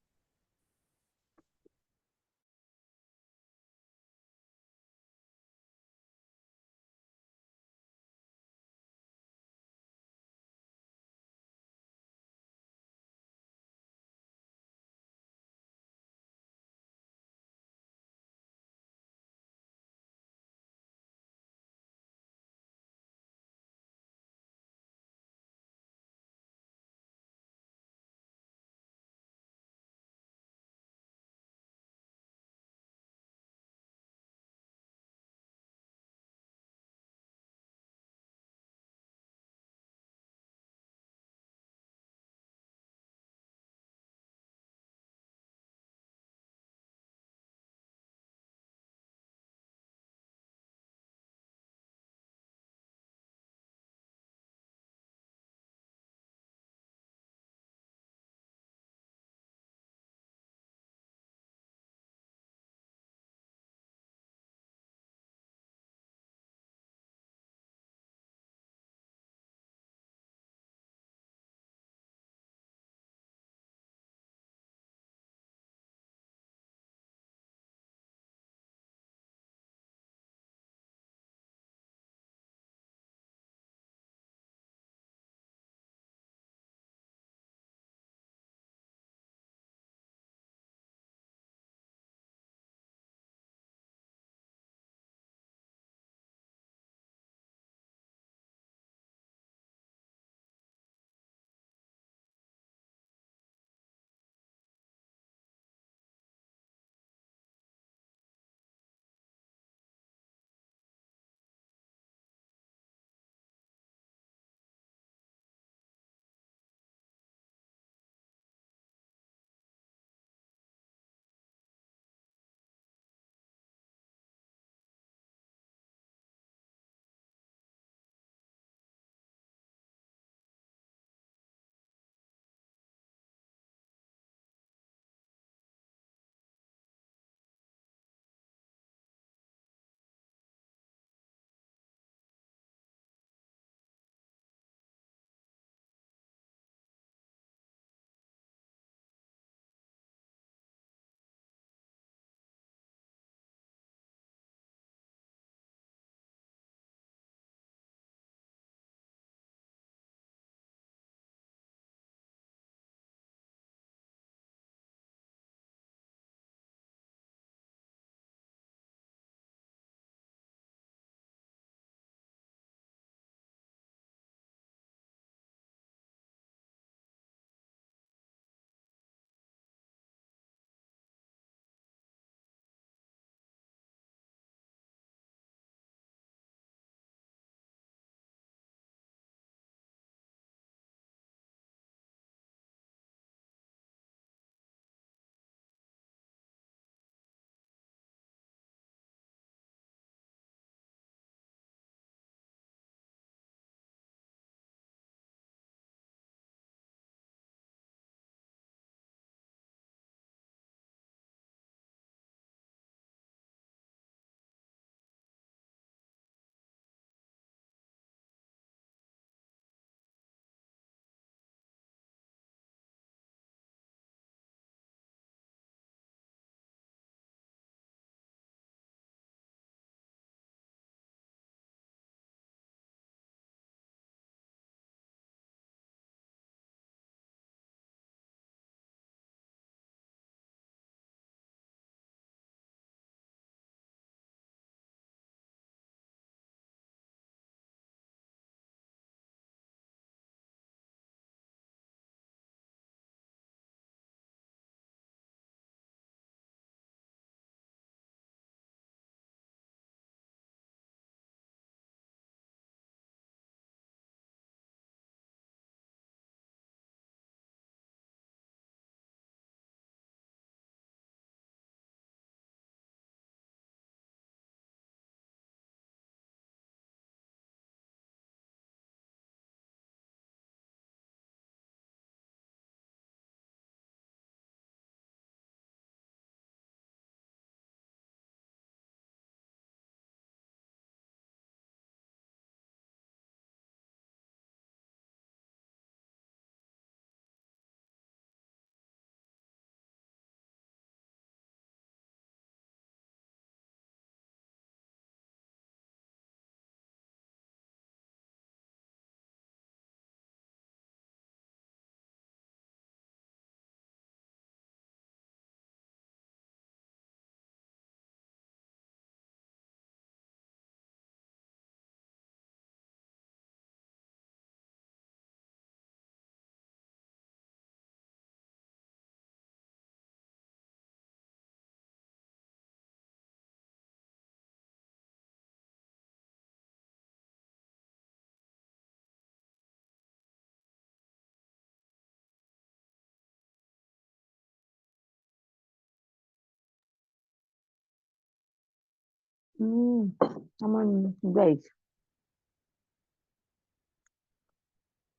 Estamos en break.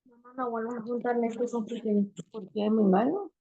Mamá, no vuelvas a juntarle esto porque es muy malo.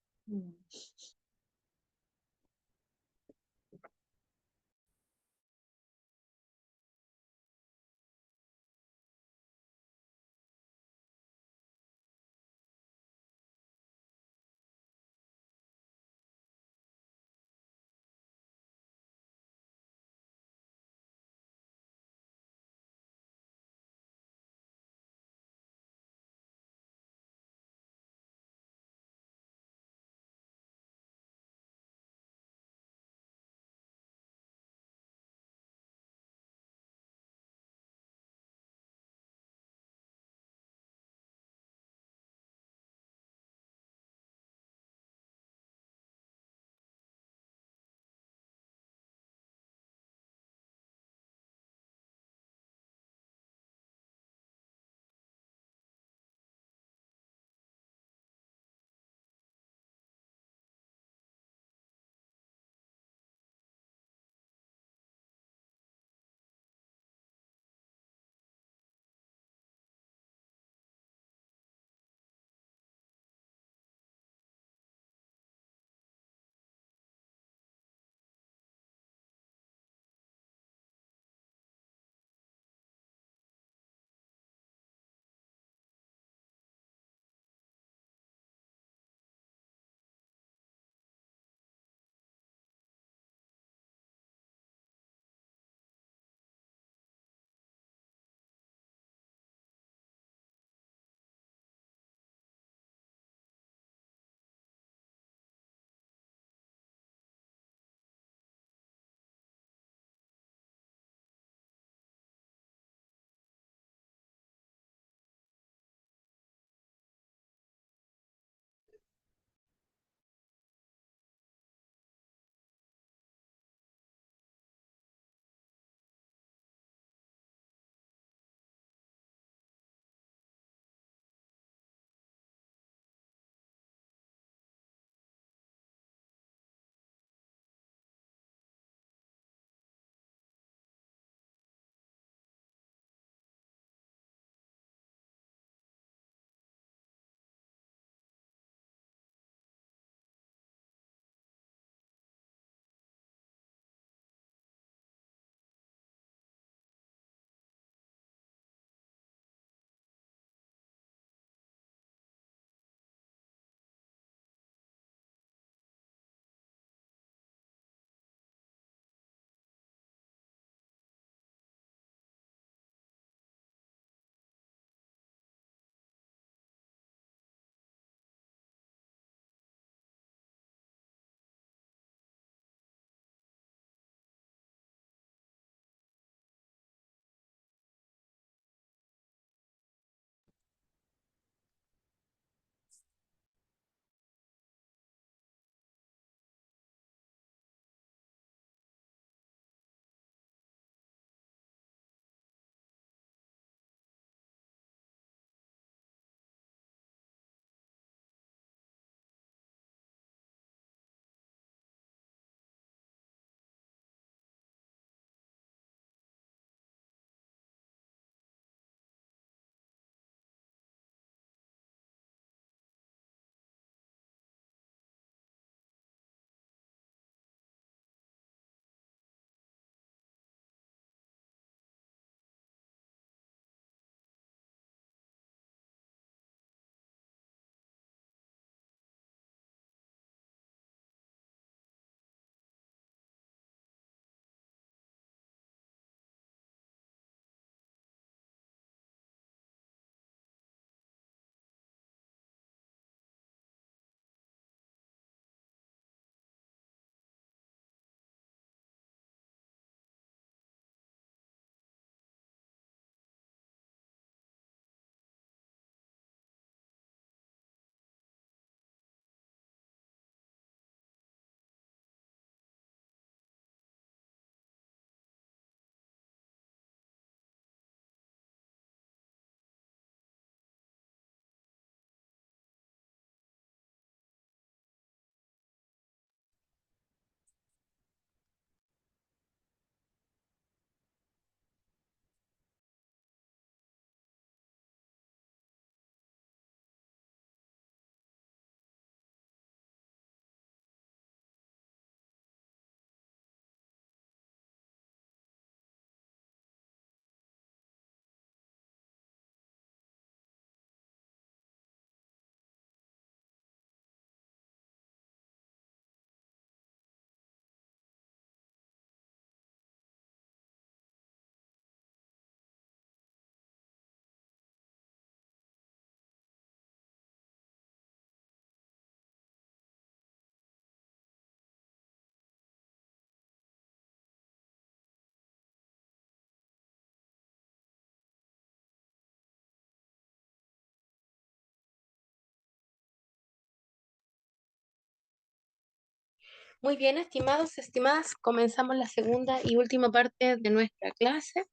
Muy bien, estimados, estimadas, comenzamos la segunda y última parte de nuestra clase.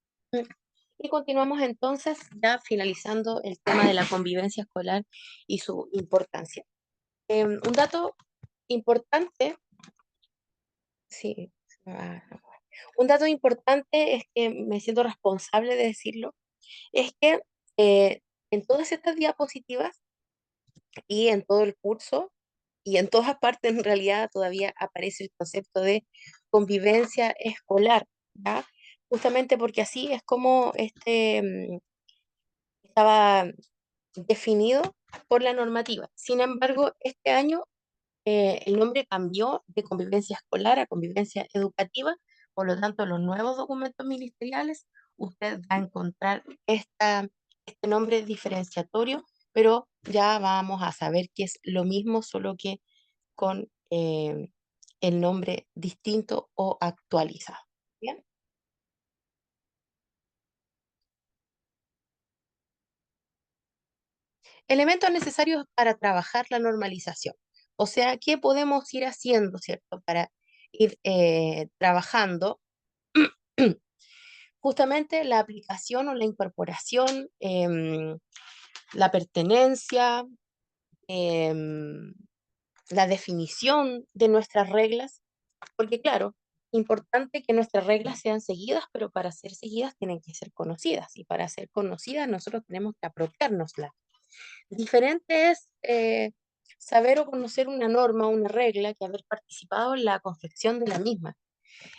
Y continuamos entonces ya finalizando el tema de la convivencia escolar y su importancia. Un dato importante, sí, un dato importante es que me siento responsable de decirlo, es que en todas estas diapositivas y en todo el curso y en todas partes en realidad todavía aparece el concepto de convivencia escolar, ¿ya? Justamente porque así es como estaba definido por la normativa. Sin embargo, este año el nombre cambió de convivencia escolar a convivencia educativa, por lo tanto, en los nuevos documentos ministeriales usted va a encontrar este nombre diferenciatorio, pero ya vamos a saber que es lo mismo, solo que con el nombre distinto o actualizado. ¿Bien? Elementos necesarios para trabajar la normalización. O sea, ¿qué podemos ir haciendo, cierto? Para ir trabajando justamente la aplicación o la incorporación, la pertenencia, em, la definición de nuestras reglas, porque claro, importante que nuestras reglas sean seguidas, pero para ser seguidas tienen que ser conocidas, y para ser conocidas nosotros tenemos que apropiárnoslas. Diferente es saber o conocer una norma, una regla, que haber participado en la confección de la misma.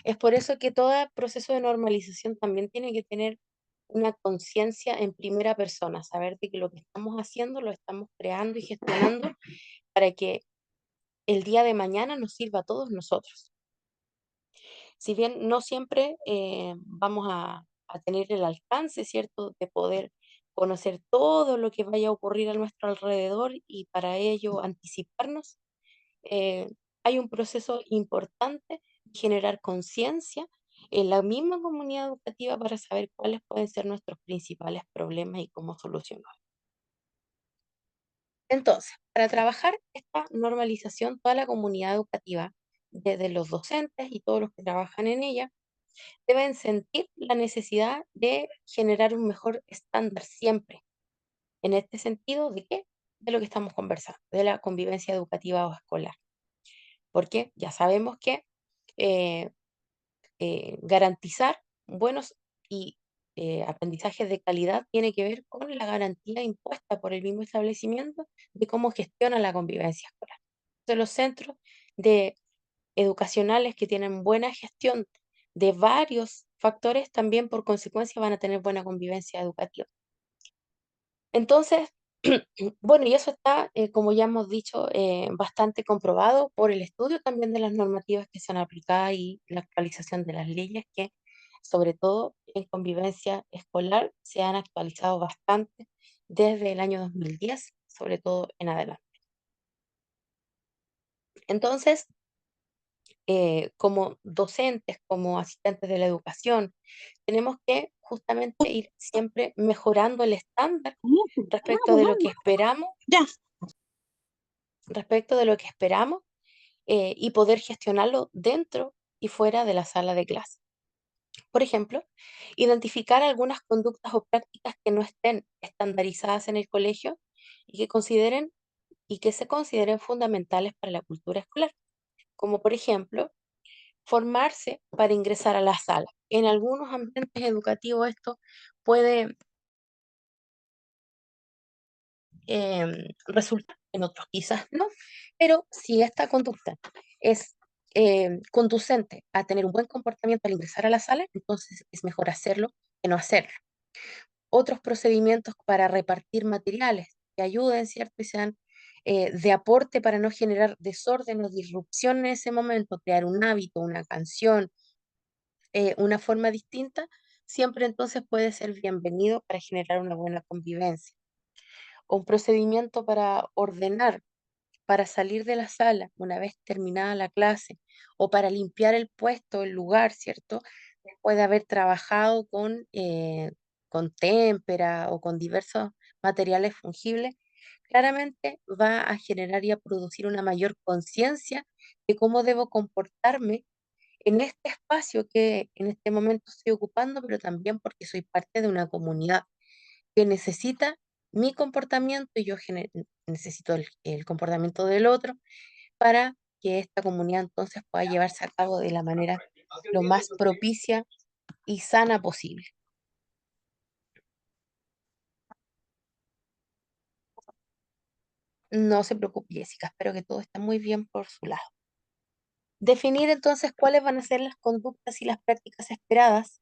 Es por eso que todo proceso de normalización también tiene que tener una conciencia en primera persona, saber de que lo que estamos haciendo lo estamos creando y gestionando para que el día de mañana nos sirva a todos nosotros. Si bien no siempre vamos a tener el alcance, ¿cierto?, de poder conocer todo lo que vaya a ocurrir a nuestro alrededor y para ello anticiparnos, eh, hay un proceso importante de generar conciencia en la misma comunidad educativa para saber cuáles pueden ser nuestros principales problemas y cómo solucionarlos. Entonces, para trabajar esta normalización, toda la comunidad educativa, desde los docentes y todos los que trabajan en ella, deben sentir la necesidad de generar un mejor estándar siempre. En este sentido, ¿de qué? De lo que estamos conversando, de la convivencia educativa o escolar. Porque ya sabemos que eh, garantizar buenos y aprendizajes de calidad tiene que ver con la garantía impuesta por el mismo establecimiento de cómo gestiona la convivencia escolar. Entonces, los centros de educacionales que tienen buena gestión de varios factores también por consecuencia van a tener buena convivencia educativa. Entonces, bueno, y eso está, como ya hemos dicho, bastante comprobado por el estudio también de las normativas que se han aplicado y la actualización de las leyes que, sobre todo en convivencia escolar, se han actualizado bastante desde el año 2010, sobre todo en adelante. Entonces, como docentes, como asistentes de la educación, tenemos que justamente ir siempre mejorando el estándar respecto de lo que esperamos, Ya. respecto de lo que esperamos y poder gestionarlo dentro y fuera de la sala de clase. Por ejemplo, identificar algunas conductas o prácticas que no estén estandarizadas en el colegio y que se consideren fundamentales para la cultura escolar, como por ejemplo formarse para ingresar a la sala. En algunos ambientes educativos esto puede resultar, en otros quizás no, pero si esta conducta es conducente a tener un buen comportamiento al ingresar a la sala, entonces es mejor hacerlo que no hacerlo. Otros procedimientos para repartir materiales que ayuden, ¿cierto? Y sean de aporte para no generar desorden o disrupción en ese momento, crear un hábito, una canción, una forma distinta, siempre entonces puede ser bienvenido para generar una buena convivencia. O un procedimiento para ordenar, para salir de la sala una vez terminada la clase, o para limpiar el puesto, el lugar, ¿cierto? Después de haber trabajado con témpera o con diversos materiales fungibles, claramente va a generar y a producir una mayor conciencia de cómo debo comportarme en este espacio que en este momento estoy ocupando, pero también porque soy parte de una comunidad que necesita mi comportamiento y yo necesito el comportamiento del otro para que esta comunidad entonces pueda llevarse a cabo de la manera lo más propicia y sana posible. No se preocupe, Jessica, espero que todo esté muy bien por su lado. Definir entonces cuáles van a ser las conductas y las prácticas esperadas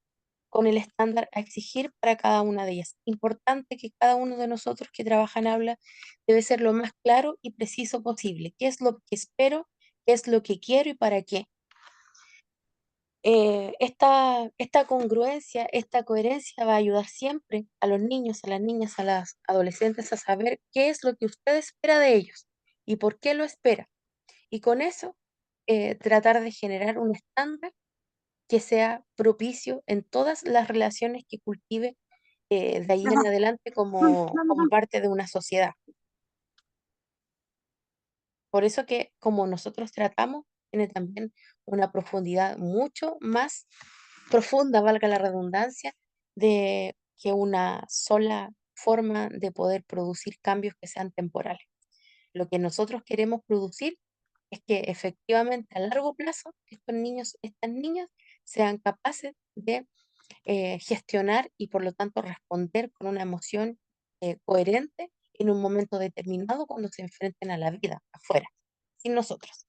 con el estándar a exigir para cada una de ellas. Importante que cada uno de nosotros que trabaja en aula debe ser lo más claro y preciso posible. ¿Qué es lo que espero? ¿Qué es lo que quiero y para qué? Esta congruencia, esta coherencia va a ayudar siempre a los niños, a las niñas, a las adolescentes a saber qué es lo que usted espera de ellos y por qué lo espera. Y con eso, tratar de generar un estándar que sea propicio en todas las relaciones que cultive de ahí en adelante como parte de una sociedad. Por eso que como nosotros tratamos, tiene también una profundidad mucho más profunda, valga la redundancia, de que una sola forma de poder producir cambios que sean temporales. Lo que nosotros queremos producir es que efectivamente a largo plazo estos niños, estas niñas sean capaces de gestionar y por lo tanto responder con una emoción coherente en un momento determinado cuando se enfrenten a la vida afuera, sin nosotros.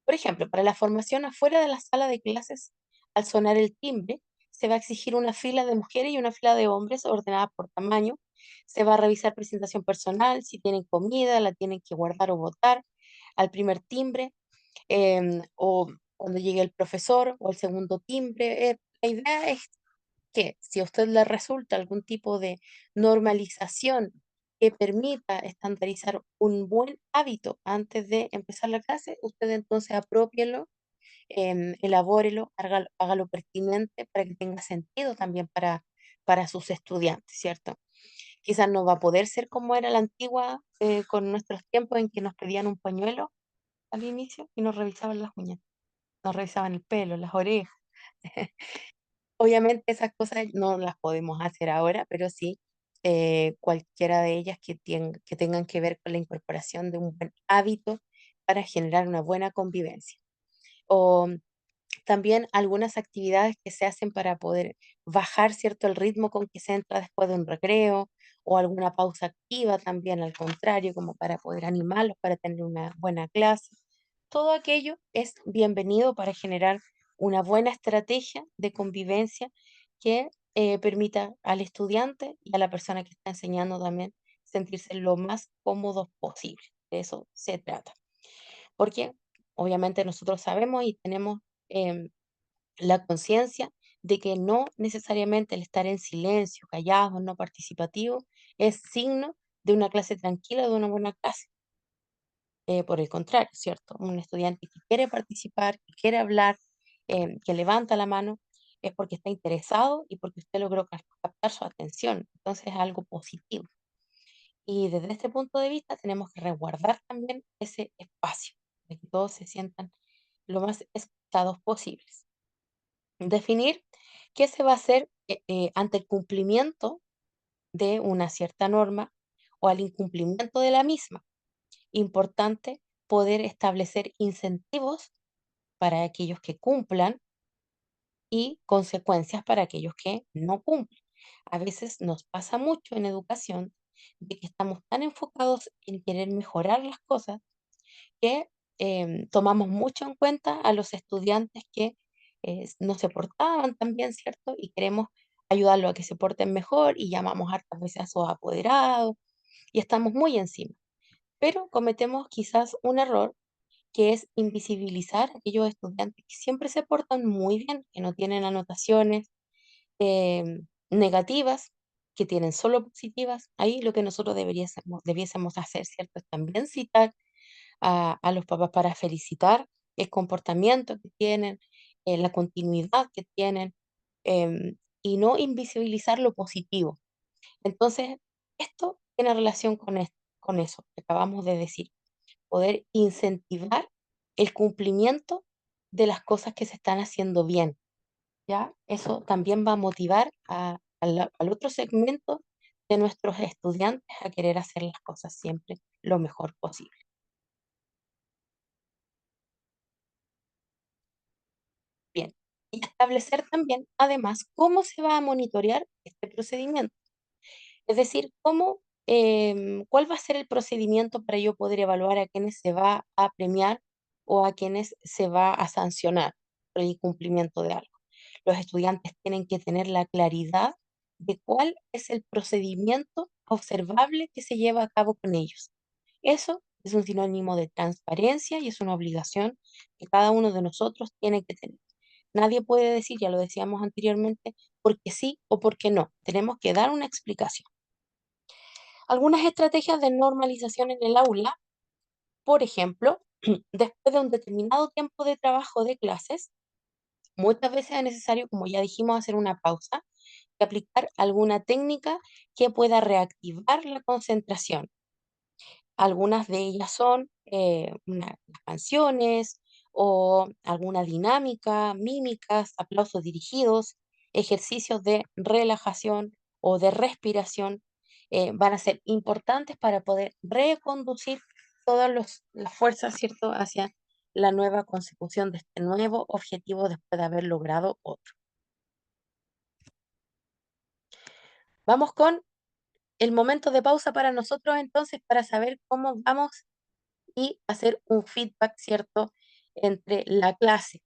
Por ejemplo, para la formación afuera de la sala de clases, al sonar el timbre, se va a exigir una fila de mujeres y una fila de hombres ordenada por tamaño. Se va a revisar presentación personal, si tienen comida, la tienen que guardar o botar al primer timbre, o cuando llegue el profesor o el segundo timbre. La idea es que si a usted le resulta algún tipo de normalización que permita estandarizar un buen hábito antes de empezar la clase, usted entonces apropielo, elabórelo, hágalo pertinente para que tenga sentido también para sus estudiantes, ¿cierto? Quizás no va a poder ser como era la antigua, con nuestros tiempos en que nos pedían un pañuelo al inicio y nos revisaban las uñas, nos revisaban el pelo, las orejas. Obviamente esas cosas no las podemos hacer ahora, pero sí cualquiera de ellas que tengan que ver con la incorporación de un buen hábito para generar una buena convivencia. O también algunas actividades que se hacen para poder bajar, ¿cierto?, el ritmo con que se entra después de un recreo o alguna pausa activa también, al contrario, como para poder animarlos para tener una buena clase. Todo aquello es bienvenido para generar una buena estrategia de convivencia que permita al estudiante y a la persona que está enseñando también sentirse lo más cómodos posible. De eso se trata. Porque obviamente nosotros sabemos y tenemos em, la conciencia de que no necesariamente el estar en silencio, callado, no participativo, es signo de una clase tranquila, de una buena clase. Por el contrario, ¿cierto? Un estudiante que quiere participar, que quiere hablar, que levanta la mano, es porque está interesado y porque usted logró captar su atención. Entonces es algo positivo. Y desde este punto de vista tenemos que resguardar también ese espacio, de que todos se sientan lo más escuchados posibles. Definir qué se va a hacer ante el cumplimiento de una cierta norma o al incumplimiento de la misma. Importante poder establecer incentivos para aquellos que cumplan y consecuencias para aquellos que no cumplen. A veces nos pasa mucho en educación de que estamos tan enfocados en querer mejorar las cosas que tomamos mucho en cuenta a los estudiantes que no se portaban tan bien, ¿cierto? Y queremos ayudarlos a que se porten mejor y llamamos hartas veces a sus apoderados y estamos muy encima. Pero cometemos quizás un error que es invisibilizar a aquellos estudiantes que siempre se portan muy bien, que no tienen anotaciones negativas, que tienen solo positivas. Ahí lo que nosotros debiésemos hacer, ¿cierto? Es también citar a los papás para felicitar el comportamiento que tienen, la continuidad que tienen, y no invisibilizar lo positivo. Entonces, esto tiene relación con eso que acabamos de decir, poder incentivar el cumplimiento de las cosas que se están haciendo bien, ¿ya? Eso también va a motivar al otro segmento de nuestros estudiantes a querer hacer las cosas siempre lo mejor posible. Bien, y establecer también, además, cómo se va a monitorear este procedimiento. Es decir, cuál va a ser el procedimiento para yo poder evaluar a quienes se va a premiar o a quienes se va a sancionar por el incumplimiento de algo. Los estudiantes tienen que tener la claridad de cuál es el procedimiento observable que se lleva a cabo con ellos. Eso es un sinónimo de transparencia y es una obligación que cada uno de nosotros tiene que tener. Nadie puede decir, ya lo decíamos anteriormente, porque sí o porque no. Tenemos que dar una explicación. Algunas estrategias de normalización en el aula, por ejemplo, después de un determinado tiempo de trabajo de clases, muchas veces es necesario, como ya dijimos, hacer una pausa y aplicar alguna técnica que pueda reactivar la concentración. Algunas de ellas son las canciones o alguna dinámica, mímicas, aplausos dirigidos, ejercicios de relajación o de respiración. Van a ser importantes para poder reconducir todas las fuerzas, ¿cierto?, hacia la nueva consecución de este nuevo objetivo después de haber logrado otro. Vamos con el momento de pausa para nosotros entonces para saber cómo vamos y hacer un feedback, ¿cierto?, entre la clase.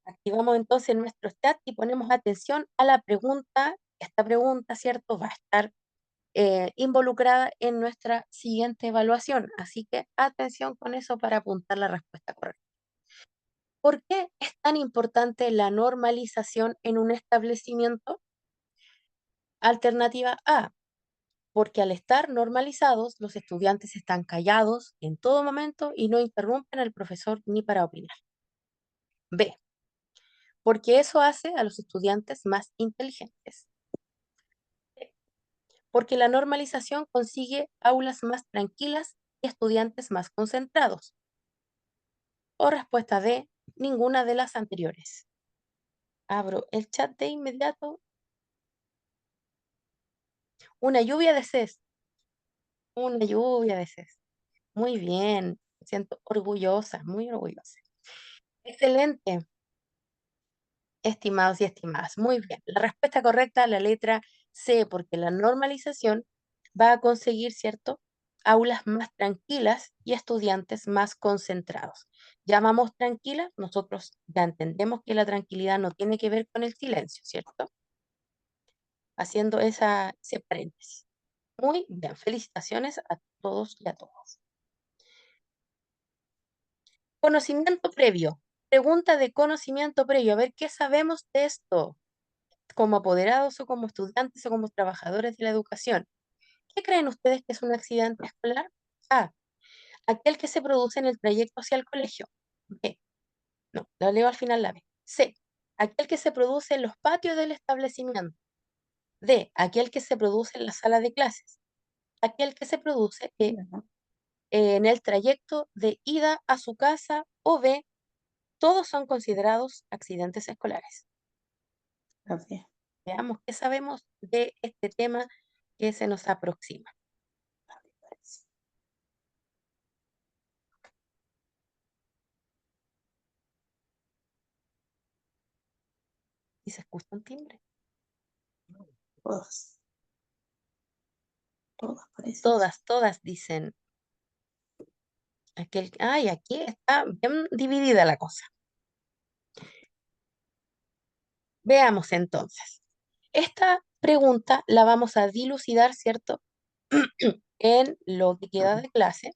Activamos entonces nuestro chat y ponemos atención a la pregunta. Esta pregunta, ¿cierto?, va a estar involucrada en nuestra siguiente evaluación. Así que atención con eso para apuntar la respuesta correcta. ¿Por qué es tan importante la normalización en un establecimiento? Alternativa A, porque al estar normalizados, los estudiantes están callados en todo momento y no interrumpen al profesor ni para opinar. B, porque eso hace a los estudiantes más inteligentes. C, porque la normalización consigue aulas más tranquilas y estudiantes más concentrados. O respuesta D, ninguna de las anteriores. Abro el chat de inmediato. Una lluvia de Cs. Una lluvia de Cs. Muy bien. Me siento orgullosa, muy orgullosa. Excelente. Estimados y estimadas, muy bien. La respuesta correcta, la letra C, porque la normalización va a conseguir, ¿cierto?, aulas más tranquilas y estudiantes más concentrados. Llamamos tranquila, nosotros ya entendemos que la tranquilidad no tiene que ver con el silencio, ¿cierto? Haciendo ese paréntesis. Muy bien, felicitaciones a todos y a todas. Conocimiento previo. Pregunta de conocimiento previo. A ver, ¿qué sabemos de esto? Como apoderados o como estudiantes o como trabajadores de la educación. ¿Qué creen ustedes que es un accidente escolar? A, aquel que se produce en el trayecto hacia el colegio. B, no, lo leo al final la B. C, aquel que se produce en los patios del establecimiento. D, aquel que se produce en la sala de clases. Aquel que se produce en el trayecto de ida a su casa. O B, todos son considerados accidentes escolares. Así. Veamos qué sabemos de este tema que se nos aproxima. ¿Y se escucha un timbre? Todas. Todas parece. Todas dicen. Ay, aquí está bien dividida la cosa. Veamos entonces. Esta pregunta la vamos a dilucidar, ¿cierto?, en lo que queda de clase,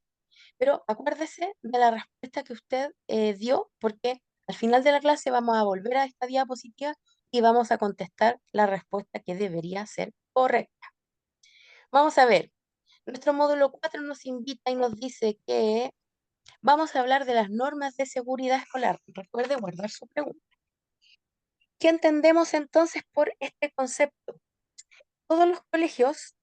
pero acuérdese de la respuesta que usted dio, porque al final de la clase vamos a volver a esta diapositiva y vamos a contestar la respuesta que debería ser correcta. Vamos a ver, nuestro módulo 4 nos invita y nos dice que vamos a hablar de las normas de seguridad escolar. Recuerde guardar su pregunta. ¿Qué entendemos entonces por este concepto? Todos los colegios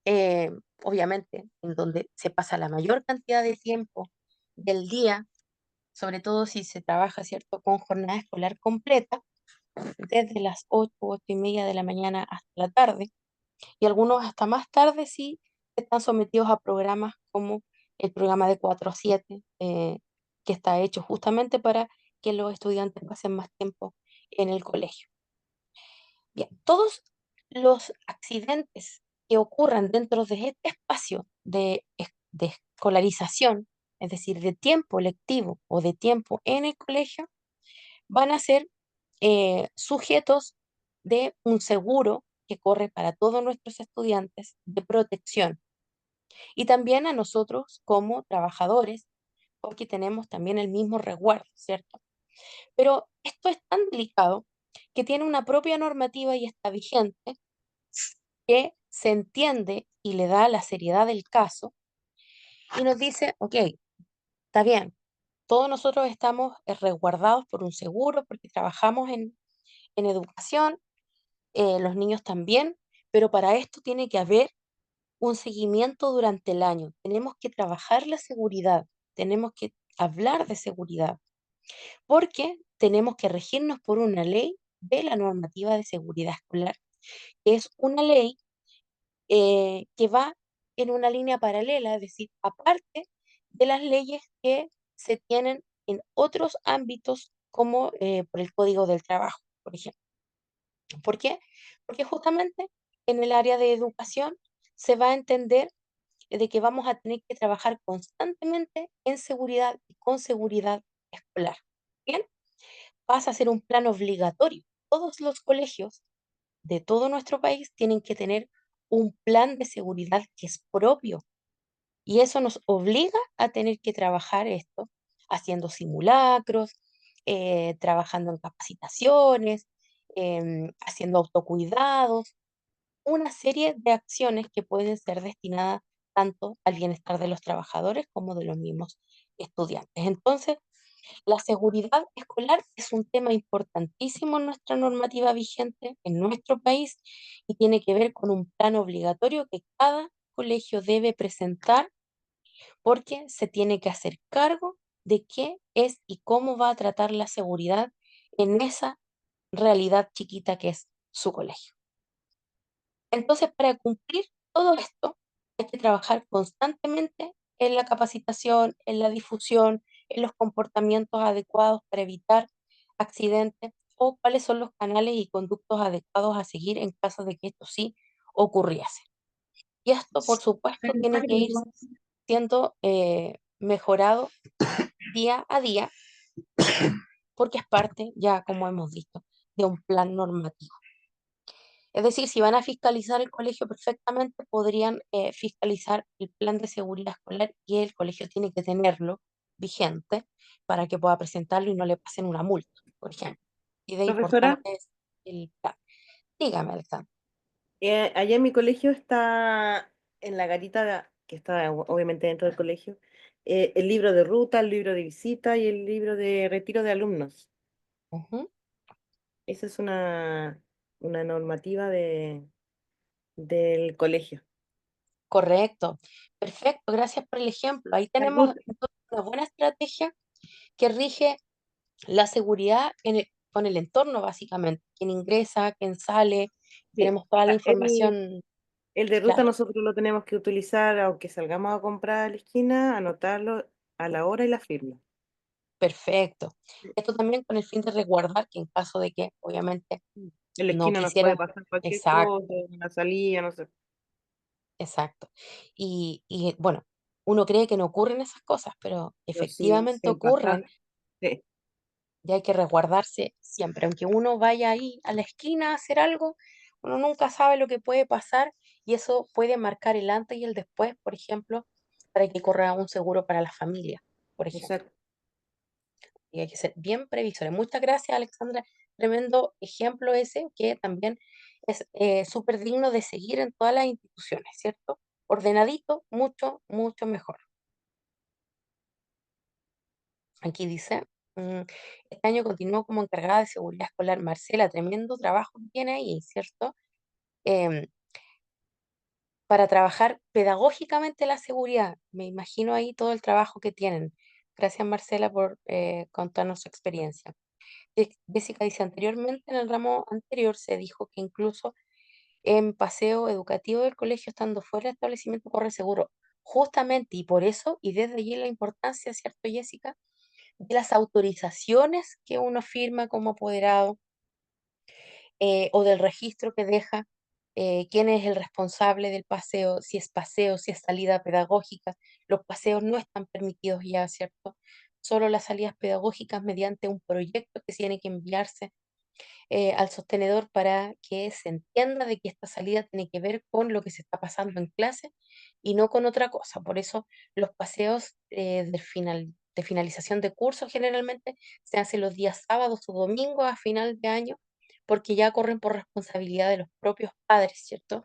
eh, obviamente, en donde se pasa la mayor cantidad de tiempo del día, sobre todo si se trabaja, ¿cierto?, con jornada escolar completa, desde las 8, 8:30 de la mañana hasta la tarde, y algunos hasta más tarde si están sometidos a programas como el programa de 4 a 7, que está hecho justamente para que los estudiantes pasen más tiempo en el colegio. Bien, todos los accidentes que ocurran dentro de este espacio de escolarización, es decir, de tiempo lectivo o de tiempo en el colegio, van a ser sujetos de un seguro que corre para todos nuestros estudiantes de protección y también a nosotros como trabajadores, porque tenemos también el mismo resguardo, ¿cierto? Pero esto es tan delicado que tiene una propia normativa y está vigente, que se entiende y le da la seriedad del caso y nos dice, ok, está bien, todos nosotros estamos resguardados por un seguro porque trabajamos en educación, los niños también, pero para esto tiene que haber un seguimiento durante el año. Tenemos que trabajar la seguridad, tenemos que hablar de seguridad, porque tenemos que regirnos por una ley de la normativa de seguridad escolar, que es una ley que va en una línea paralela, es decir, aparte de las leyes que se tienen en otros ámbitos, como por el Código del Trabajo, por ejemplo. ¿Por qué? Porque justamente en el área de educación se va a entender de que vamos a tener que trabajar constantemente en seguridad y con seguridad escolar. Bien, pasa a ser un plan obligatorio. Todos los colegios de todo nuestro país tienen que tener un plan de seguridad que es propio y eso nos obliga a tener que trabajar esto haciendo simulacros, trabajando en capacitaciones, haciendo autocuidados, una serie de acciones que pueden ser destinadas tanto al bienestar de los trabajadores como de los mismos estudiantes. Entonces, la seguridad escolar es un tema importantísimo en nuestra normativa vigente en nuestro país y tiene que ver con un plan obligatorio que cada colegio debe presentar porque se tiene que hacer cargo de qué es y cómo va a tratar la seguridad en esa realidad chiquita que es su colegio. Entonces, para cumplir todo esto, hay que trabajar constantemente en la capacitación, en la difusión, en los comportamientos adecuados para evitar accidentes o cuáles son los canales y conductos adecuados a seguir en caso de que esto sí ocurriese. Y esto, por supuesto, tiene que ir siendo mejorado día a día porque es parte, ya como hemos visto, de un plan normativo. Es decir, si van a fiscalizar el colegio perfectamente, podrían fiscalizar el plan de seguridad escolar y el colegio tiene que tenerlo vigente para que pueda presentarlo y no le pasen una multa, por ejemplo. Y de Profesora, importante es el plan. Dígame, Alexandra. allá en mi colegio está en la garita, que está obviamente dentro del colegio, el libro de ruta, el libro de visita y el libro de retiro de alumnos. Ujú. Esa es una normativa del colegio. Correcto. Perfecto. Gracias por el ejemplo. Ahí La tenemos ruta, entonces una buena estrategia que rige la seguridad con el entorno, básicamente. Quién ingresa, quién sale. sí. Tenemos toda la El, información, el de ruta claro. nosotros lo tenemos que utilizar, aunque salgamos a comprar a la esquina, anotarlo a la hora y la firma. Perfecto. Esto también con el fin de resguardar que en caso de que, obviamente, En la no esquina nos puede quisieran, pasar cualquier exacto, cosa, una salida, no sé. exacto. Y bueno, uno cree que no ocurren esas cosas, pero Pero sí, efectivamente sí pasa. ocurren Sí, y hay que resguardarse siempre. Aunque uno vaya ahí a la esquina a hacer algo, uno nunca sabe lo que puede pasar y eso puede marcar el antes y el después, por ejemplo, para que corra un seguro para la familia, por ejemplo. exacto. Y hay que ser bien previsores. Muchas gracias, Alexandra. Tremendo ejemplo ese que también es súper digno de seguir en todas las instituciones, ¿cierto? Ordenadito, mucho, mucho mejor. Aquí dice, mm, este año continuó como encargada de seguridad escolar Marcela, tremendo trabajo que tiene ahí, ¿cierto? Em, para trabajar pedagógicamente la seguridad. Me imagino ahí todo el trabajo que tienen. Gracias, Marcela, por contarnos su experiencia. Jessica dice, anteriormente en el ramo anterior se dijo que incluso en paseo educativo del colegio, estando fuera del establecimiento, corre seguro. Justamente, y por eso, y desde allí la importancia, ¿cierto, Jessica? De las autorizaciones que uno firma como apoderado, o del registro que deja, quién es el responsable del paseo, si es salida pedagógica. Los paseos no están permitidos ya, ¿cierto? Solo las salidas pedagógicas mediante un proyecto que tiene que enviarse al sostenedor para que se entienda de que esta salida tiene que ver con lo que se está pasando en clase y no con otra cosa. Por eso los paseos de finalización de curso generalmente se hacen los días sábados o domingos a final de año, porque ya corren por responsabilidad de los propios padres, ¿cierto?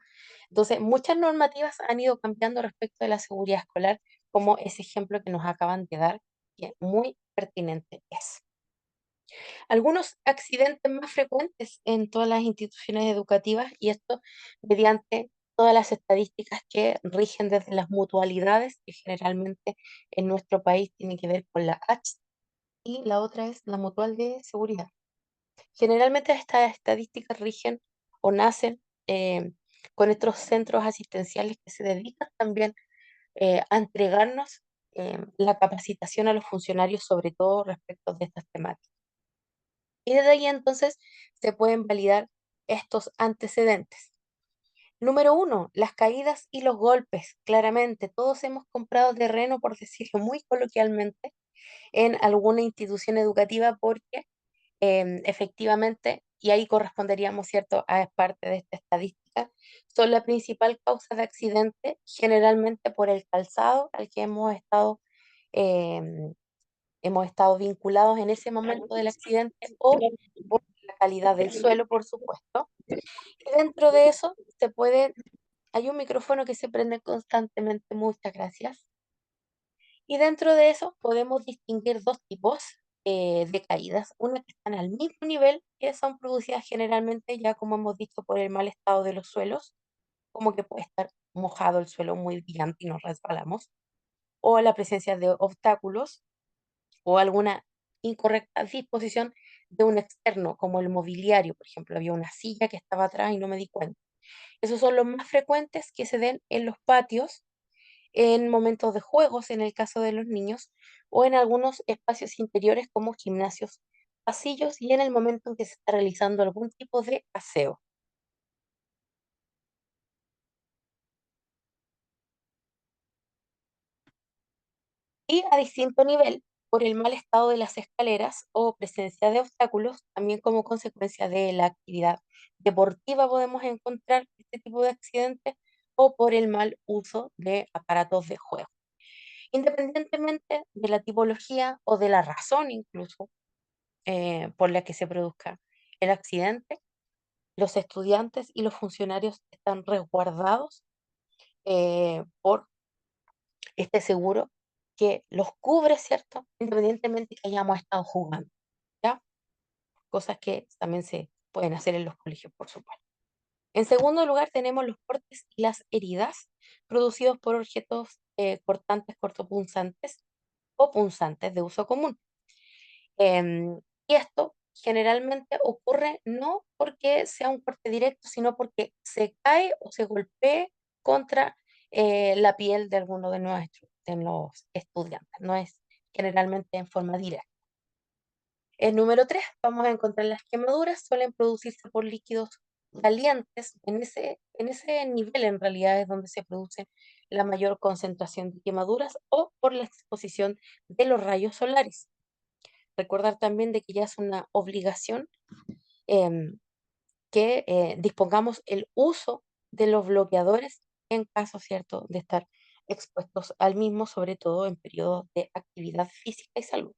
Entonces, muchas normativas han ido cambiando respecto de la seguridad escolar, como ese ejemplo que nos acaban de dar, que muy pertinente es. Algunos accidentes más frecuentes en todas las instituciones educativas, y esto mediante todas las estadísticas que rigen desde las mutualidades, que generalmente en nuestro país tienen que ver con la H, y la otra es la mutual de seguridad. Generalmente estas estadísticas rigen o nacen con estos centros asistenciales que se dedican también a entregarnos la capacitación a los funcionarios, sobre todo respecto de estas temáticas. Y desde ahí entonces se pueden validar estos antecedentes. Número uno, las caídas y los golpes. Claramente, todos hemos comprado terreno, por decirlo muy coloquialmente, en alguna institución educativa porque efectivamente, y ahí corresponderíamos, ¿cierto?, a parte de esta estadística, son la principal causa de accidente, generalmente por el calzado al que em, hemos estado vinculados en ese momento del accidente o por la calidad del suelo, por supuesto. Y dentro de eso hay un micrófono que se prende constantemente, muchas gracias. Y dentro de eso podemos distinguir dos tipos de caídas. Una que están al mismo nivel, que son producidas generalmente, ya como hemos dicho, por el mal estado de los suelos, como que puede estar mojado el suelo muy brillante y nos resbalamos, o la presencia de obstáculos o alguna incorrecta disposición de un externo, como el mobiliario, por ejemplo, había una silla que estaba atrás y no me di cuenta. Esos son los más frecuentes que se den en los patios, en momentos de juegos, en el caso de los niños, o en algunos espacios interiores como gimnasios, pasillos y en el momento en que se está realizando algún tipo de aseo. Y a distinto nivel, por el mal estado de las escaleras o presencia de obstáculos, también como consecuencia de la actividad deportiva podemos encontrar este tipo de accidentes, o por el mal uso de aparatos de juego. Independientemente de la tipología o de la razón incluso por la que se produzca el accidente, los estudiantes y los funcionarios están resguardados por este seguro que los cubre, ¿cierto? Independientemente que hayamos estado jugando, ¿ya? Cosas que también se pueden hacer en los colegios, por supuesto. En segundo lugar, tenemos los cortes y las heridas producidos por objetos cortantes, cortopunzantes o punzantes de uso común. Y esto generalmente ocurre no porque sea un corte directo, sino porque se cae o se golpee contra la piel de alguno de los estudiantes. No es generalmente en forma directa. El número 3, vamos a encontrar las quemaduras, suelen producirse por líquidos calientes. En ese nivel en realidad es donde se produce la mayor concentración de quemaduras, o por la exposición de los rayos solares. Recordar también de que ya es una obligación em, que dispongamos el uso de los bloqueadores en caso, ¿cierto?, de estar expuestos al mismo, sobre todo en periodos de actividad física y salud.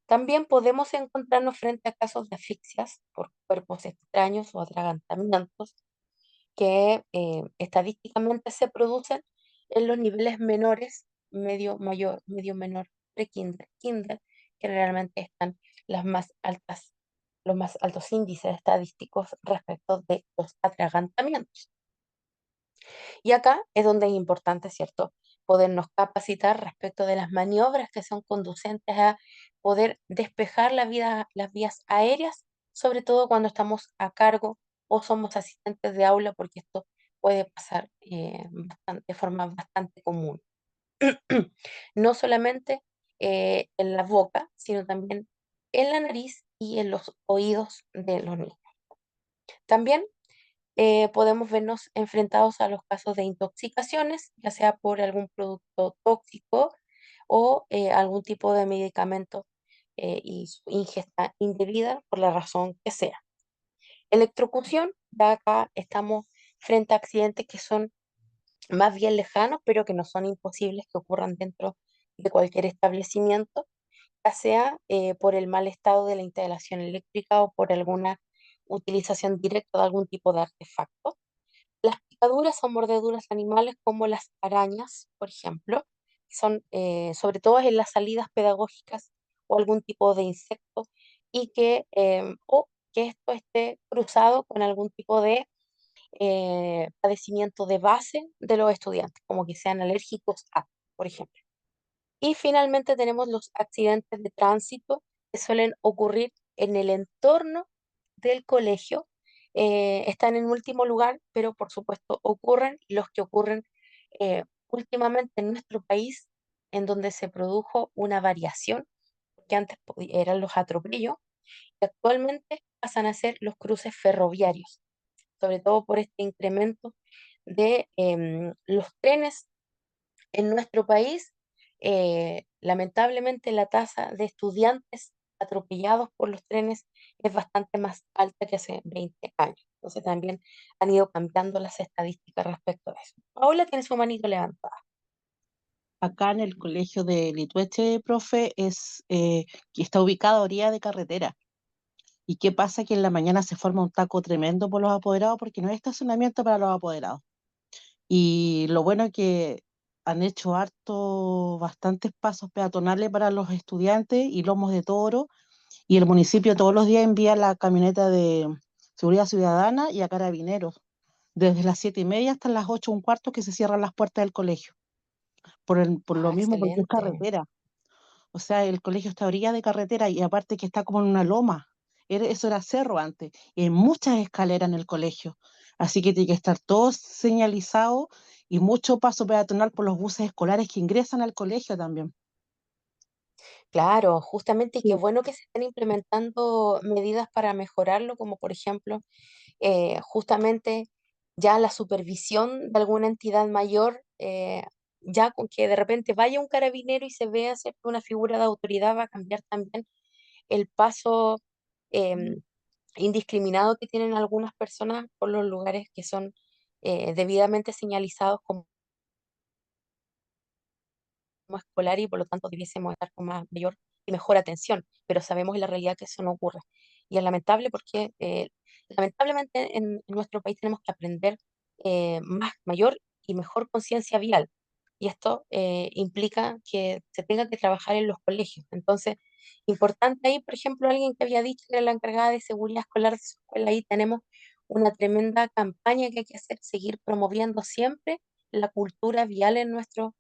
También podemos encontrarnos frente a casos de asfixias por cuerpos extraños o atragantamientos que estadísticamente se producen en los niveles menores, medio mayor, medio menor, pre-kinder, kinder, que realmente están las más altas, los más altos índices estadísticos respecto de los atragantamientos. Y acá es donde es importante, ¿cierto?, podernos capacitar respecto de las maniobras que son conducentes a poder despejar las vías aéreas, sobre todo cuando estamos a cargo o somos asistentes de aula, porque esto puede pasar de forma bastante común. No solamente en la boca, sino también en la nariz y en los oídos de los niños. También podemos vernos enfrentados a los casos de intoxicaciones, ya sea por algún producto tóxico o algún tipo de medicamento y su ingesta indebida por la razón que sea. Electrocución, ya acá estamos frente a accidentes que son más bien lejanos, pero que no son imposibles que ocurran dentro de cualquier establecimiento, ya sea por el mal estado de la instalación eléctrica o por alguna utilización directa de algún tipo de artefacto. Las picaduras o mordeduras animales como las arañas, por ejemplo, son sobre todo en las salidas pedagógicas o algún tipo de insecto y o que esto esté cruzado con algún tipo de padecimiento de base de los estudiantes, como que sean alérgicos a, por ejemplo. Y finalmente tenemos los accidentes de tránsito que suelen ocurrir en el entorno del colegio. Están en último lugar, pero por supuesto ocurren los que ocurren últimamente en nuestro país, en donde se produjo una variación, que antes eran los atropellos, y actualmente pasan a ser los cruces ferroviarios, sobre todo por este incremento de los trenes en nuestro país. Lamentablemente la tasa de estudiantes atropellados por los trenes es bastante más alta que hace 20 años. Entonces también han ido cambiando las estadísticas respecto a eso. Paola tiene su manito levantada. Acá en el colegio de Litueche, profe, que está ubicado a orilla de carretera. ¿Y qué pasa? Que en la mañana se forma un taco tremendo por los apoderados porque no hay estacionamiento para los apoderados. Y lo bueno es que han hecho bastantes pasos peatonales para los estudiantes y lomos de toro, y el municipio todos los días envía la camioneta de seguridad ciudadana y a carabineros, desde las 7:30 hasta las 8:15 que se cierran las puertas del colegio, por Ah, lo mismo, porque es excelente. carretera. O sea, el colegio está a orilla de carretera y aparte que está como en una loma. Eso era cerro antes. Y hay muchas escaleras en el colegio. Así que tiene que estar todo señalizado y mucho paso peatonal por los buses escolares que ingresan al colegio también. Claro, justamente, y qué Sí. bueno que se estén implementando medidas para mejorarlo, como por ejemplo, justamente ya la supervisión de alguna entidad mayor, ya con que de repente vaya un carabinero y se vea, ¿cierto?, una figura de autoridad, va a cambiar también el paso indiscriminado que tienen algunas personas por los lugares que son debidamente señalizados como escolar, y por lo tanto debiésemos estar con mayor y mejor atención, pero sabemos en la realidad que eso no ocurre. Y es lamentable porque lamentablemente en nuestro país tenemos que aprender mayor y mejor conciencia vial. Y esto implica que se tenga que trabajar en los colegios. Entonces, importante ahí, por ejemplo, alguien que había dicho que era la encargada de seguridad escolar de su escuela, ahí tenemos una tremenda campaña que hay que hacer, seguir promoviendo siempre la cultura vial en nuestros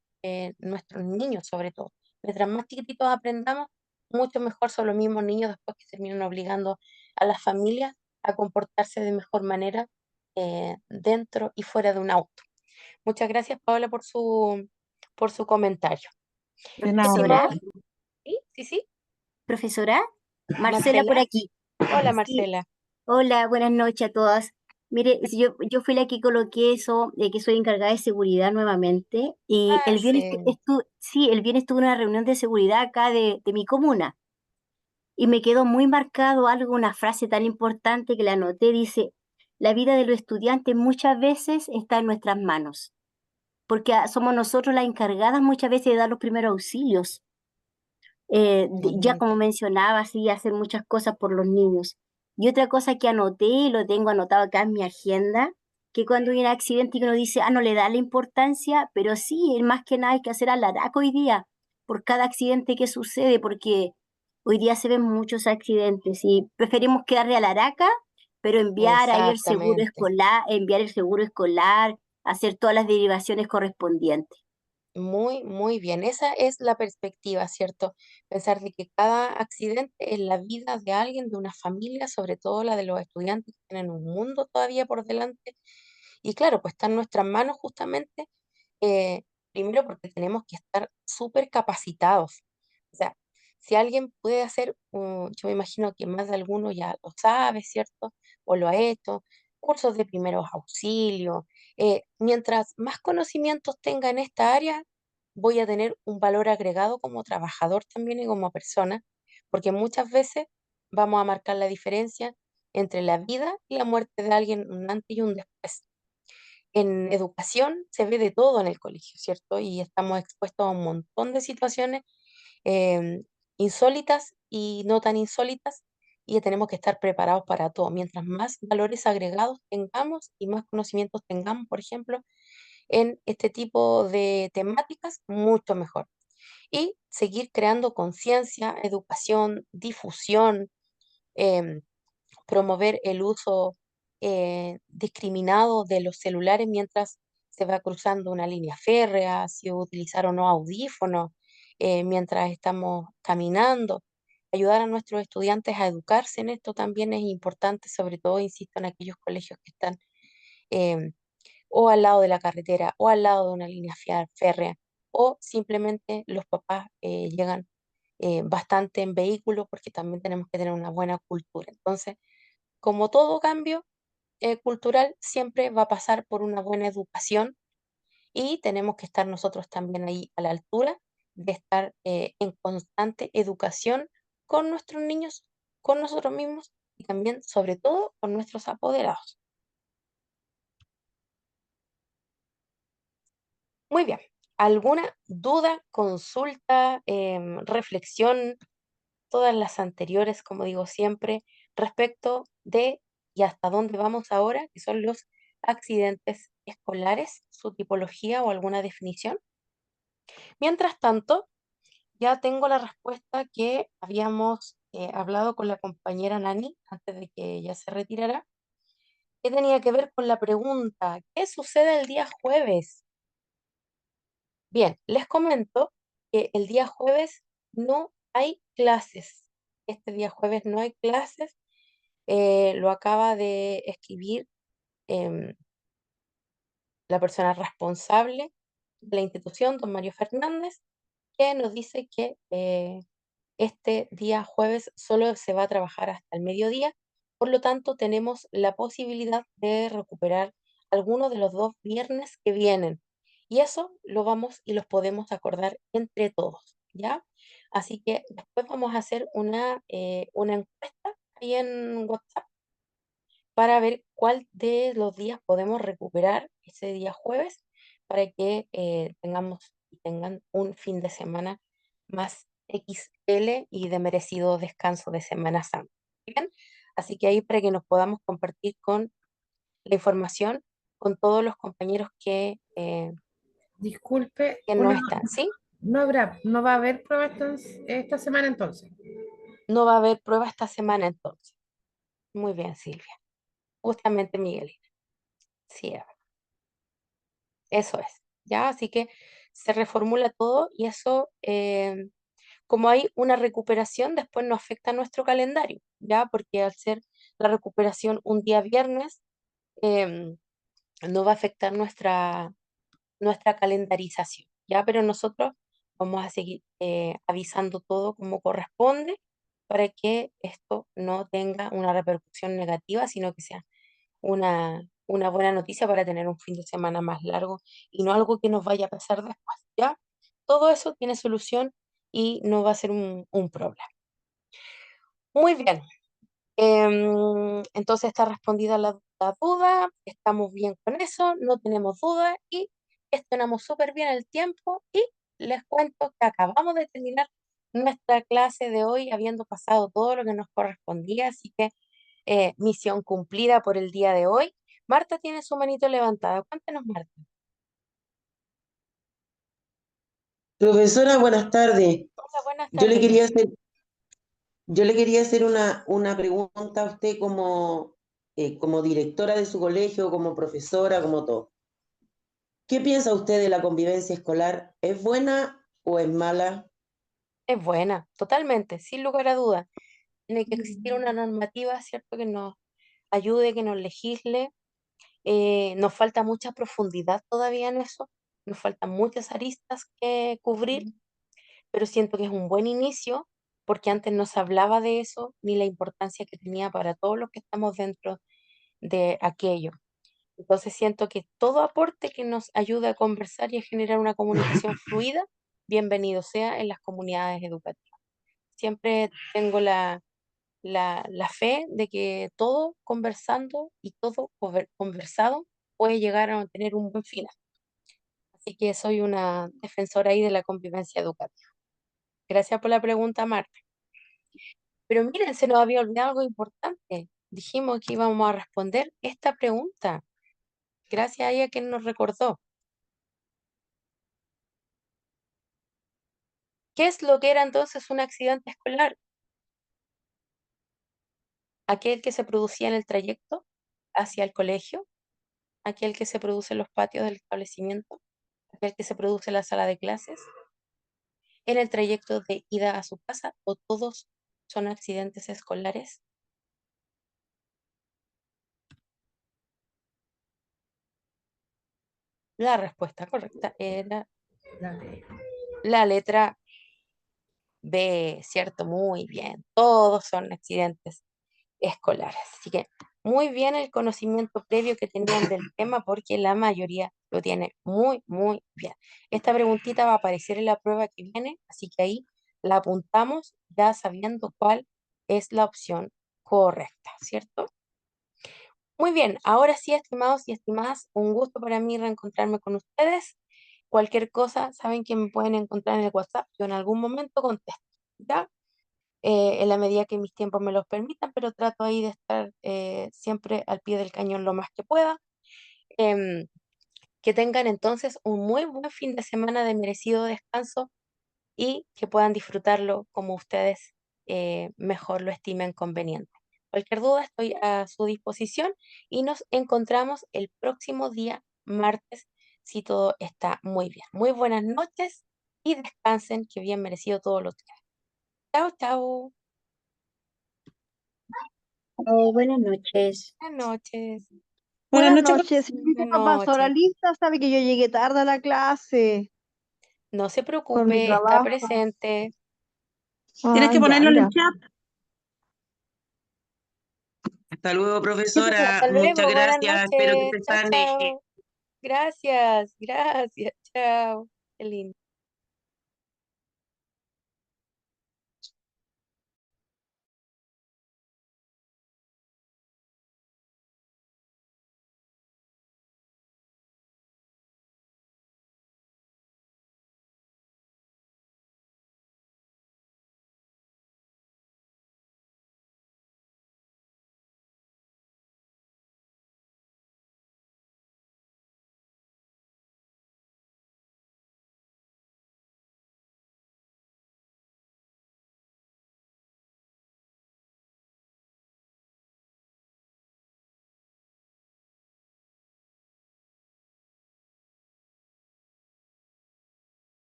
niños, sobre todo. Mientras más chiquititos aprendamos, mucho mejor son los mismos niños después que terminan obligando a las familias a comportarse de mejor manera dentro y fuera de un auto. Muchas gracias, Paola, por su comentario. De nada, Profesora, Estimado, profe. sí, sí, sí, profesora, Marcela por Marcela. aquí. Hola, Sí, Marcela. hola, buenas noches a todas. Mire, si yo fui la que coloqué eso, de que soy encargada de seguridad nuevamente, y Ah, sí. sí, el viernes estuve en una reunión de seguridad acá de mi comuna, y me quedó muy marcado algo, una frase tan importante que la anoté, dice, la vida de los estudiantes muchas veces está en nuestras manos, porque somos nosotros las encargadas muchas veces de dar los primeros auxilios. Ya como Totalmente. mencionaba, sí, hacer muchas cosas por los niños. Y otra cosa que anoté, y lo tengo anotado acá en mi agenda, que cuando hay un accidente y que uno dice, no le da la importancia, pero sí, más que nada hay que hacer alaraca hoy día por cada accidente que sucede, porque hoy día se ven muchos accidentes y preferimos quedarle a la araca, pero enviar ahí Exactamente. enviar el seguro escolar, hacer todas las derivaciones correspondientes. Muy, muy bien. Esa es la perspectiva, ¿cierto? Pensar de que cada accidente es la vida de alguien, de una familia, sobre todo la de los estudiantes que tienen un mundo todavía por delante. Y claro, pues está en nuestras manos justamente, eh, primero porque tenemos que estar súper capacitados. O sea, si alguien puede hacer, yo me imagino que más de alguno ya lo sabe, ¿cierto? O lo ha hecho, cursos de primeros auxilios. Mientras más conocimientos tenga en esta área, voy a tener un valor agregado como trabajador también y como persona, porque muchas veces vamos a marcar la diferencia entre la vida y la muerte de alguien, un antes y un después. En educación se ve de todo en el colegio, ¿cierto? Y estamos expuestos a un montón de situaciones em, insólitas y no tan insólitas, y tenemos que estar preparados para todo. Mientras más valores agregados tengamos y más conocimientos tengamos, por ejemplo, en este tipo de temáticas, mucho mejor. Y seguir creando conciencia, educación, difusión, em, promover el uso discriminado de los celulares mientras se va cruzando una línea férrea, si utilizar o no audífonos, mientras estamos caminando. Ayudar a nuestros estudiantes a educarse en esto también es importante, sobre todo, insisto, en aquellos colegios que están em, o al lado de la carretera o al lado de una línea férrea, o simplemente los papás llegan bastante en vehículo porque también tenemos que tener una buena cultura. Entonces, como todo cambio cultural, siempre va a pasar por una buena educación y tenemos que estar nosotros también ahí a la altura de estar en constante educación con nuestros niños, con nosotros mismos y también, sobre todo, con nuestros apoderados. Muy bien. ¿Alguna duda, consulta, reflexión? Todas las anteriores, como digo siempre, respecto de y hasta dónde vamos ahora, que son los accidentes escolares, su tipología o alguna definición. Mientras tanto, ya tengo la respuesta que habíamos hablado con la compañera Nani antes de que ella se retirara, que tenía que ver con la pregunta, ¿qué sucede el día jueves? Bien, les comento que el día jueves no hay clases. Este día jueves no hay clases. Lo acaba de escribir em, la persona responsable de la institución, don Mario Fernández, que nos dice que este día jueves solo se va a trabajar hasta el mediodía, por lo tanto tenemos la posibilidad de recuperar algunos de los 2 viernes que vienen. Y eso lo vamos y los podemos acordar entre todos, ¿ya? Así que después vamos a hacer una encuesta ahí en WhatsApp para ver cuál de los días podemos recuperar ese día jueves para que tengamos y tengan un fin de semana más XL y de merecido descanso de Semana Santa. Bien, así que ahí para que nos podamos compartir con la información con todos los compañeros Disculpe, que no están, ¿sí? no va a haber prueba esta semana entonces. No va a haber prueba esta semana entonces. Muy bien, Silvia. Justamente Miguelina. Sí, eso es, ¿ya? Así que se reformula todo y eso, como hay una recuperación, después no afecta a nuestro calendario, ¿ya? Porque al ser la recuperación un día viernes, em, no va a afectar nuestra calendarización, ¿ya? Pero nosotros vamos a seguir avisando todo como corresponde para que esto no tenga una repercusión negativa, sino que sea una buena noticia para tener un fin de semana más largo y no algo que nos vaya a pasar después, ¿ya? Todo eso tiene solución y no va a ser un problema. Muy bien, entonces está respondida la duda, estamos bien con eso, no tenemos duda y gestionamos súper bien el tiempo y les cuento que acabamos de terminar nuestra clase de hoy habiendo pasado todo lo que nos correspondía, así que misión cumplida por el día de hoy. Marta tiene su manito levantada. Cuéntenos, Marta. Profesora, buenas tardes. Hola, buenas Yo le tardes. quería hacer, yo le quería hacer una pregunta a usted como directora de su colegio, como profesora, como todo. ¿Qué piensa usted de la convivencia escolar? ¿Es buena o es mala? Es buena, totalmente, sin lugar a dudas. Tiene que existir una normativa, ¿cierto? Que nos ayude, que nos legisle. Nos falta mucha profundidad todavía en eso, nos faltan muchas aristas que cubrir, pero siento que es un buen inicio porque antes no se hablaba de eso ni la importancia que tenía para todos los que estamos dentro de aquello. Entonces siento que todo aporte que nos ayude a conversar y a generar una comunicación fluida, bienvenido sea en las comunidades educativas. Siempre tengo la fe de que todo conversando y todo conversado puede llegar a tener un buen final. Así que soy una defensora ahí de la convivencia educativa. Gracias por la pregunta, Marta. Pero miren, se nos había olvidado algo importante. Dijimos que íbamos a responder esta pregunta. Gracias a ella que nos recordó. ¿Qué es lo que era entonces un accidente escolar? Aquel que se producía en el trayecto hacia el colegio, aquel que se produce en los patios del establecimiento, aquel que se produce en la sala de clases, en el trayecto de ida a su casa, o todos son accidentes escolares. La respuesta correcta era la letra B, ¿cierto? Muy bien. Todos son accidentes escolares. Así que muy bien el conocimiento previo que tenían del tema porque la mayoría lo tiene muy, muy bien. Esta preguntita va a aparecer en la prueba que viene, así que ahí la apuntamos ya sabiendo cuál es la opción correcta, ¿cierto? Muy bien, ahora sí, estimados y estimadas, un gusto para mí reencontrarme con ustedes. Cualquier cosa, saben que me pueden encontrar en el WhatsApp. Yo en algún momento contesto, ¿ya? En la medida que mis tiempos me los permitan, pero trato ahí de estar siempre al pie del cañón lo más que pueda. Em, que tengan entonces un muy buen fin de semana de merecido descanso y que puedan disfrutarlo como ustedes mejor lo estimen conveniente. Cualquier duda estoy a su disposición y nos encontramos el próximo día martes si todo está muy bien. Muy buenas noches y descansen, que bien merecido todos los días. Chao, chao. Buenas noches. Buenas noches. Buenas Buenas noches, noches. Si usted Buenas no pasó la noches. lista, sabe que yo llegué tarde a la clase No se por mi preocupe, está trabajo. presente. tienes Ah, que ya, ponerlo en el mira. chat. Hasta luego, ¿Qué te- profesora. Hasta Muchas luego, buenas gracias. Espero que noches. se Chao, sane. chao. Gracias, gracias. Chao. Qué lindo.